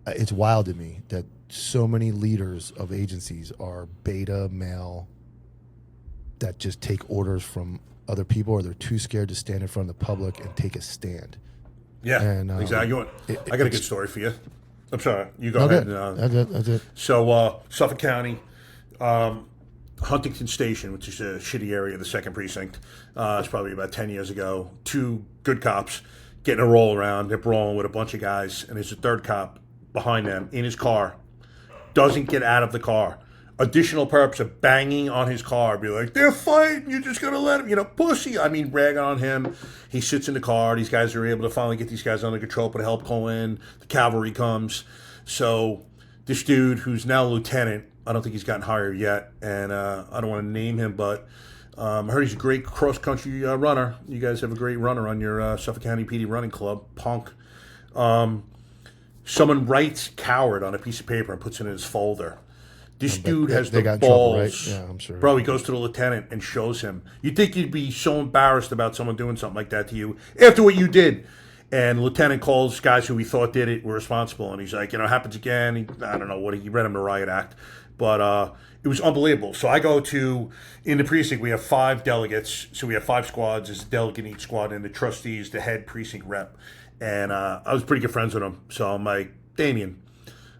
it's wild to me that so many leaders of agencies are beta male that just take orders from other people, or they're too scared to stand in front of the public and take a stand. Yeah, And, exactly. I got a good story for you. I'm sorry. You go ahead. That's it. So, Suffolk County, Huntington Station, which is a shitty area of the 2nd Precinct. It's probably about 10 years ago. 2 good cops getting a roll around. They're brawling with a bunch of guys, and there's a 3rd cop behind them in his car. Doesn't get out of the car. Additional perps are banging on his car. Be like, they're fighting. You're just going to let them, pussy. I mean, ragging on him. He sits in the car. These guys are able to finally get these guys under control, put help call in. The cavalry comes. So this dude, who's now lieutenant, I don't think he's gotten hired yet, and I don't want to name him, but I heard he's a great cross-country runner. You guys have a great runner on your Suffolk County PD running club, Punk. Someone writes coward on a piece of paper and puts it in his folder. This dude has the balls. Trouble, right? Yeah, I'm sure. Bro, he goes to the lieutenant and shows him. You'd think you'd be so embarrassed about someone doing something like that to you after what you did. And the lieutenant calls guys who he thought did it were responsible. And he's like, it happens again. I don't know what he read him the riot act. But it was unbelievable. So I go in the precinct, we have 5 delegates. So we have 5 squads. There's a delegate in each squad, and the trustees, the head precinct rep. And I was pretty good friends with him. So I'm like, Damien,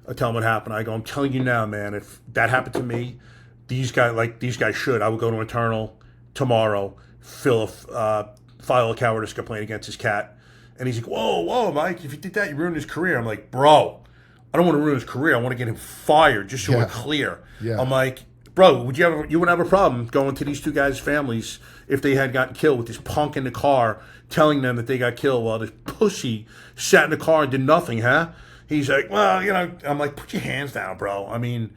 I tell him what happened. I go, I'm telling you now, man, if that happened to me, these guys should. I would go to internal tomorrow, file a cowardice complaint against his cat. And he's like, whoa, Mike, if you did that, you ruined his career. I'm like, bro, I don't want to ruin his career. I want to get him fired, just so we're clear. Yeah. I'm like, bro, you wouldn't have a problem going to these 2 guys' families if they had gotten killed with this punk in the car telling them that they got killed while this pussy sat in the car and did nothing, huh? He's like, well, I'm like, put your hands down, bro. I mean,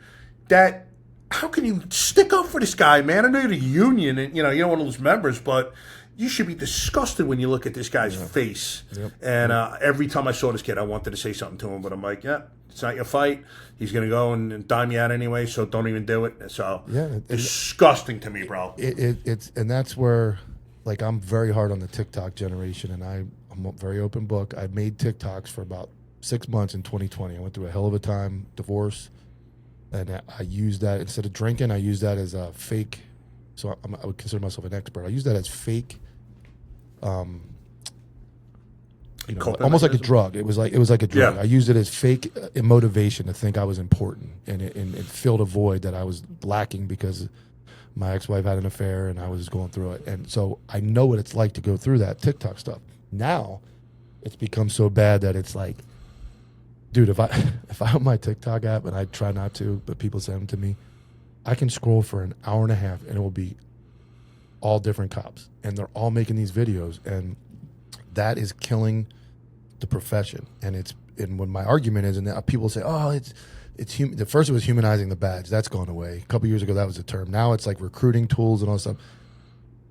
how can you stick up for this guy, man? I know you're the union and, you don't want to lose members, but you should be disgusted when you look at this guy's face. Yep. And every time I saw this kid, I wanted to say something to him, but I'm like, it's not your fight. He's going to go and dime you out anyway, so don't even do it. So, disgusting to me, bro. And that's where, like, I'm very hard on the TikTok generation, and I'm a very open book. I made TikToks for about 6 months in 2020. I went through a hell of a time, divorce, and I used that, instead of drinking, I used that as a fake. So I would consider myself an expert. I use that as fake, almost like a drug. It was like a drug. Yeah. I used it as fake motivation to think I was important, and it filled a void that I was lacking because my ex-wife had an affair and I was going through it. And so I know what it's like to go through that TikTok stuff. Now it's become so bad that it's like, dude, if I have my TikTok app, and I try not to, but people send them to me, I can scroll for an hour and a half and it will be all different cops, and they're all making these videos, and that is killing the profession. And when my argument is, and people say, oh, it's the first it was humanizing the badge. That's gone away. A couple years ago, that was a term. Now it's like recruiting tools and all that stuff.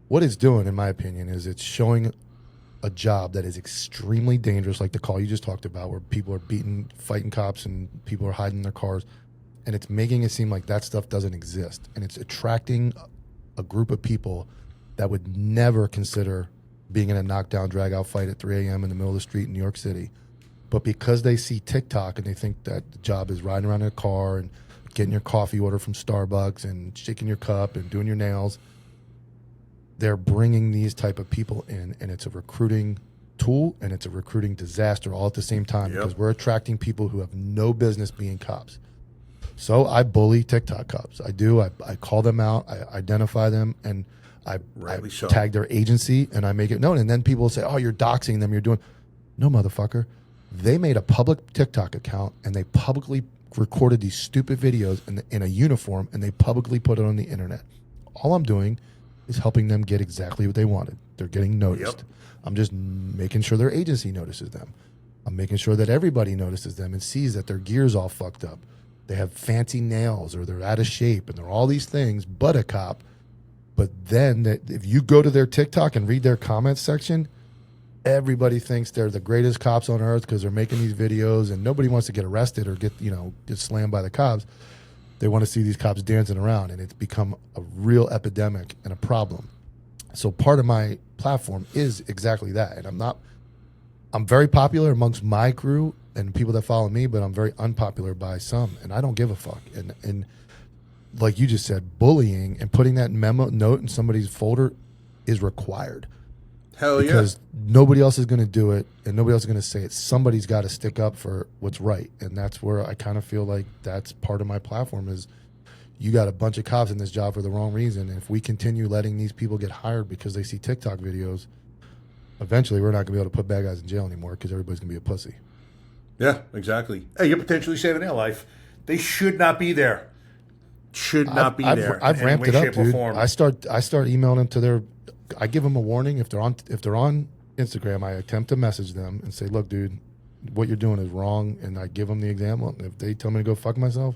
What it's doing, in my opinion, is it's showing a job that is extremely dangerous, like the call you just talked about, where people are fighting cops and people are hiding in their cars, and it's making it seem like that stuff doesn't exist, and it's attracting a group of people that would never consider being in a knockdown, drag-out fight at 3 a.m. in the middle of the street in New York City. But because they see TikTok and they think that the job is riding around in a car and getting your coffee order from Starbucks and shaking your cup and doing your nails, they're bringing these type of people in, and it's a recruiting tool and it's a recruiting disaster all at the same time. Yep. Because we're attracting people who have no business being cops. So I bully TikTok cops. I do. I call them out. I identify them, and I tag their agency, and I make it known. And then people say, oh, you're doxing them. You're doing. No, motherfucker. They made a public TikTok account, and they publicly recorded these stupid videos in a uniform, and they publicly put it on the internet. All I'm doing is helping them get exactly what they wanted. They're getting noticed. Yep. I'm just making sure their agency notices them. I'm making sure that everybody notices them and sees that their gear's all fucked up. They have fancy nails, or they're out of shape, and they're all these things but a cop. But then if you go to their TikTok and read their comments section, everybody thinks they're the greatest cops on earth because they're making these videos, and nobody wants to get arrested or get slammed by the cops. They want to see these cops dancing around, and it's become a real epidemic and a problem. So part of my platform is exactly that. And I'm very popular amongst my crew and people that follow me, but I'm very unpopular by some, and I don't give a fuck. And like you just said, bullying and putting that memo note in somebody's folder is required. Hell yeah. Because nobody else is going to do it, and nobody else is going to say it. Somebody's got to stick up for what's right, and that's where I kind of feel like that's part of my platform is you got a bunch of cops in this job for the wrong reason, and if we continue letting these people get hired because they see TikTok videos, eventually we're not going to be able to put bad guys in jail anymore because everybody's going to be a pussy. Yeah, exactly. Hey, you're potentially saving their life. They should not be there. Should not be there. I've ramped it up, dude. I start emailing them to their. I give them a warning if they're on Instagram. I attempt to message them and say, "Look, dude, what you're doing is wrong," and I give them the example. If they tell me to go fuck myself,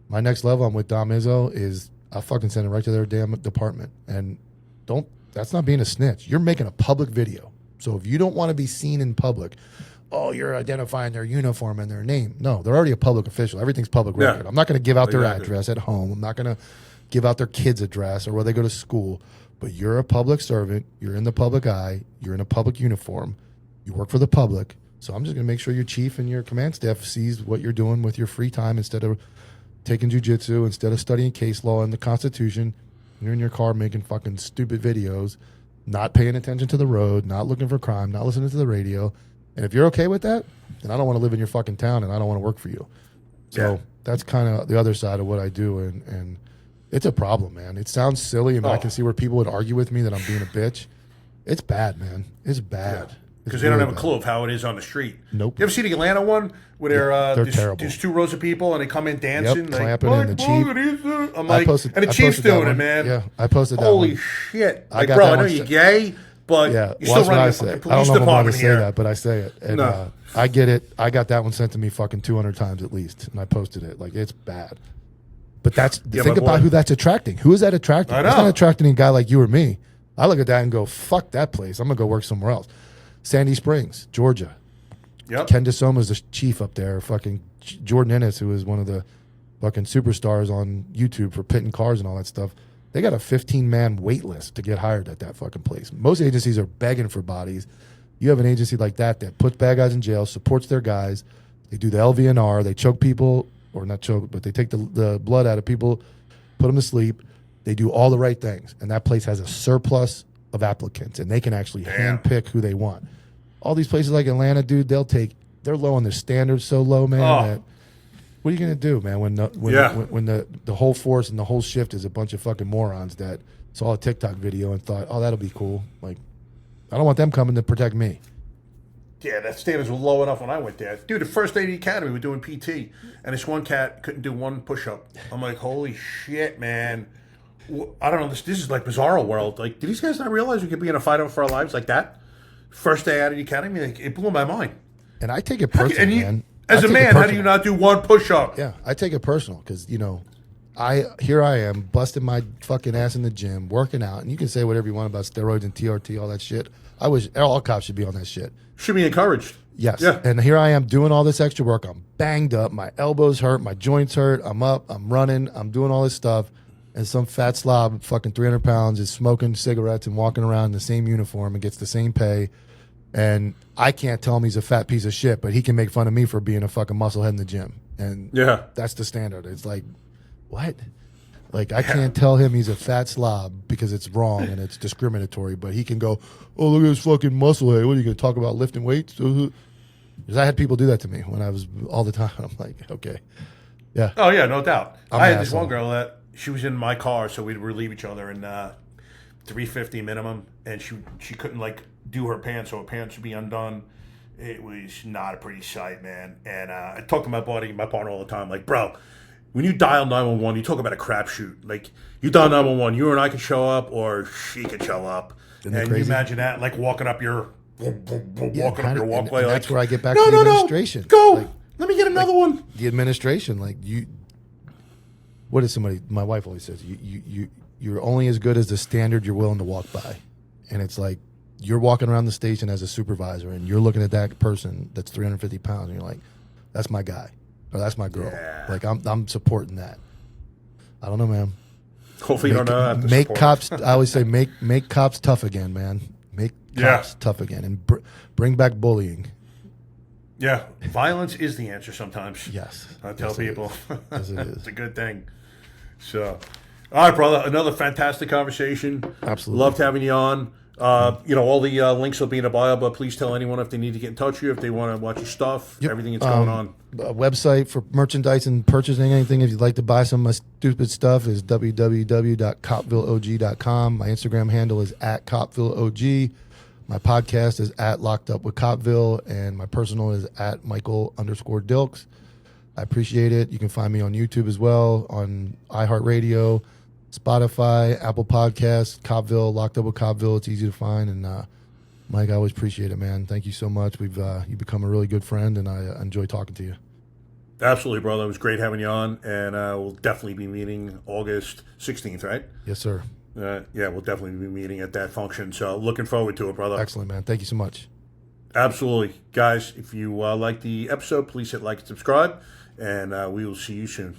my next level, I'm with Dom Izzo, is I'll fucking send it right to their damn department. And that's not being a snitch. You're making a public video. So if you don't want to be seen in public, you're identifying their uniform and their name. No, they're already a public official. Everything's public record. I'm not going to give out their address at home. I'm not going to give out their kid's address or where they go to school. But you're a public servant. You're in the public eye. You're in a public uniform. You work for the public. So I'm just going to make sure your chief and your command staff sees what you're doing with your free time instead of taking jujitsu, instead of studying case law and the Constitution. You're in your car making fucking stupid videos, not paying attention to the road, not looking for crime, not listening to the radio. And if you're okay with that, then I don't want to live in your fucking town and I don't want to work for you. So that's kind of the other side of what I do. And it's a problem, man. It sounds silly, and I can see where people would argue with me that I'm being a bitch. It's bad, man. It's bad. Because they don't have a clue of how it is on the street. Nope. You ever see the Atlanta one where they're terrible. There's 2 rows of people and they come in dancing, clapping, and the chief. I'm like, and the chief's doing it, man. Yeah, I posted that. Holy one. shit! Like, bro, I know you're gay, but you're still running the fucking police department. I don't know if I'm allowed to say here. that, but I say it. And I get it. I got that one sent to me fucking 200 times at least, and I posted it. Like, it's bad. But think about who that's attracting. Who is that attracting? It's not attracting a guy like you or me. I look at that and go, fuck that place. I'm going to go work somewhere else. Sandy Springs, Georgia. Yep. Ken DeSoma's the chief up there. Fucking Jordan Ennis, who is one of the fucking superstars on YouTube for pitting cars and all that stuff. They got a 15-man wait list to get hired at that fucking place. Most agencies are begging for bodies. You have an agency like that puts bad guys in jail, supports their guys. They do the LVNR. They choke people. Or not choke, but they take the blood out of people, put them to sleep. They do all the right things. And that place has a surplus of applicants, and they can actually handpick who they want. All these places like Atlanta, dude, they're low on their standards, so low, man. That, what are you going to do, man, when the whole force and the whole shift is a bunch of fucking morons that saw a TikTok video and thought, that'll be cool. Like, I don't want them coming to protect me. Yeah, that standards were low enough when I went there. Dude, the first day of the academy, we were doing PT, and this one cat couldn't do one push-up. I'm like, holy shit, man. I don't know. This is like Bizarro World. Like, do these guys not realize we could be in a fight for our lives like that? First day out of the academy, like, it blew my mind. And I take it personal, man. As a man, how do you not do one push-up? Yeah, I take it personal because, here I am busting my fucking ass in the gym, working out, and you can say whatever you want about steroids and TRT, all that shit. I wish all cops should be on that shit. Should be encouraged. Yes. Yeah. And here I am doing all this extra work. I'm banged up. My elbows hurt. My joints hurt. I'm up. I'm running. I'm doing all this stuff. And some fat slob, fucking 300 pounds, is smoking cigarettes and walking around in the same uniform and gets the same pay. And I can't tell him he's a fat piece of shit, but he can make fun of me for being a fucking musclehead in the gym. And that's the standard. It's like, what? Like, I can't tell him he's a fat slob because it's wrong and it's discriminatory, but he can go, oh, look at this fucking musclehead. What are you going to talk about, lifting weights? Because I had people do that to me when I was all the time. I'm like, okay. Yeah. Oh, yeah, no doubt. I had this asshole. one girl that she was in my car, so we'd relieve each other in $350 minimum, and she couldn't, like, do her pants, so her pants would be undone. It was not a pretty sight, man. And I talk to my partner all the time, like, bro, when you dial 911, you talk about a crapshoot. Like, you dial 911, you and I could show up, or she could show up. And you imagine that, like, walking up your walkway. And that's where I get back to the administration. No, go. Like, let me get another one. The administration, like, what is my wife always says, you're only as good as the standard you're willing to walk by. And it's like, you're walking around the station as a supervisor and you're looking at that person that's 350 pounds and you're like, that's my guy or that's my girl. Yeah. Like I'm supporting that. I don't know, man. Hopefully you don't know how to make support cops. us. I always say make cops tough again, man. Make cops tough again and bring back bullying. Yeah, violence is the answer sometimes. Yes. I tell people. Yes, it is. It's a good thing. So, all right, brother, another fantastic conversation. Absolutely. Loved having you on. All the links will be in the bio, but please tell anyone if they need to get in touch with you, if they want to watch your stuff, everything that's going on. A website for merchandise and purchasing anything, if you'd like to buy some of my stupid stuff, is www.copvilleog.com. My Instagram handle is @CopvilleOG. My podcast is @LockedUpWithCopville, and my personal is @Michael_Dilks. I appreciate it. You can find me on YouTube as well, on iHeartRadio, Spotify, Apple Podcasts, Copville, Locked Up with Copville. It's easy to find. And Mike, I always appreciate it, man. Thank you so much. You've become a really good friend, and I enjoy talking to you. Absolutely, brother. It was great having you on, and we'll definitely be meeting August 16th, right? Yes, sir. We'll definitely be meeting at that function. So looking forward to it, brother. Excellent, man. Thank you so much. Absolutely. Guys, if you like the episode, please hit like and subscribe, and we will see you soon.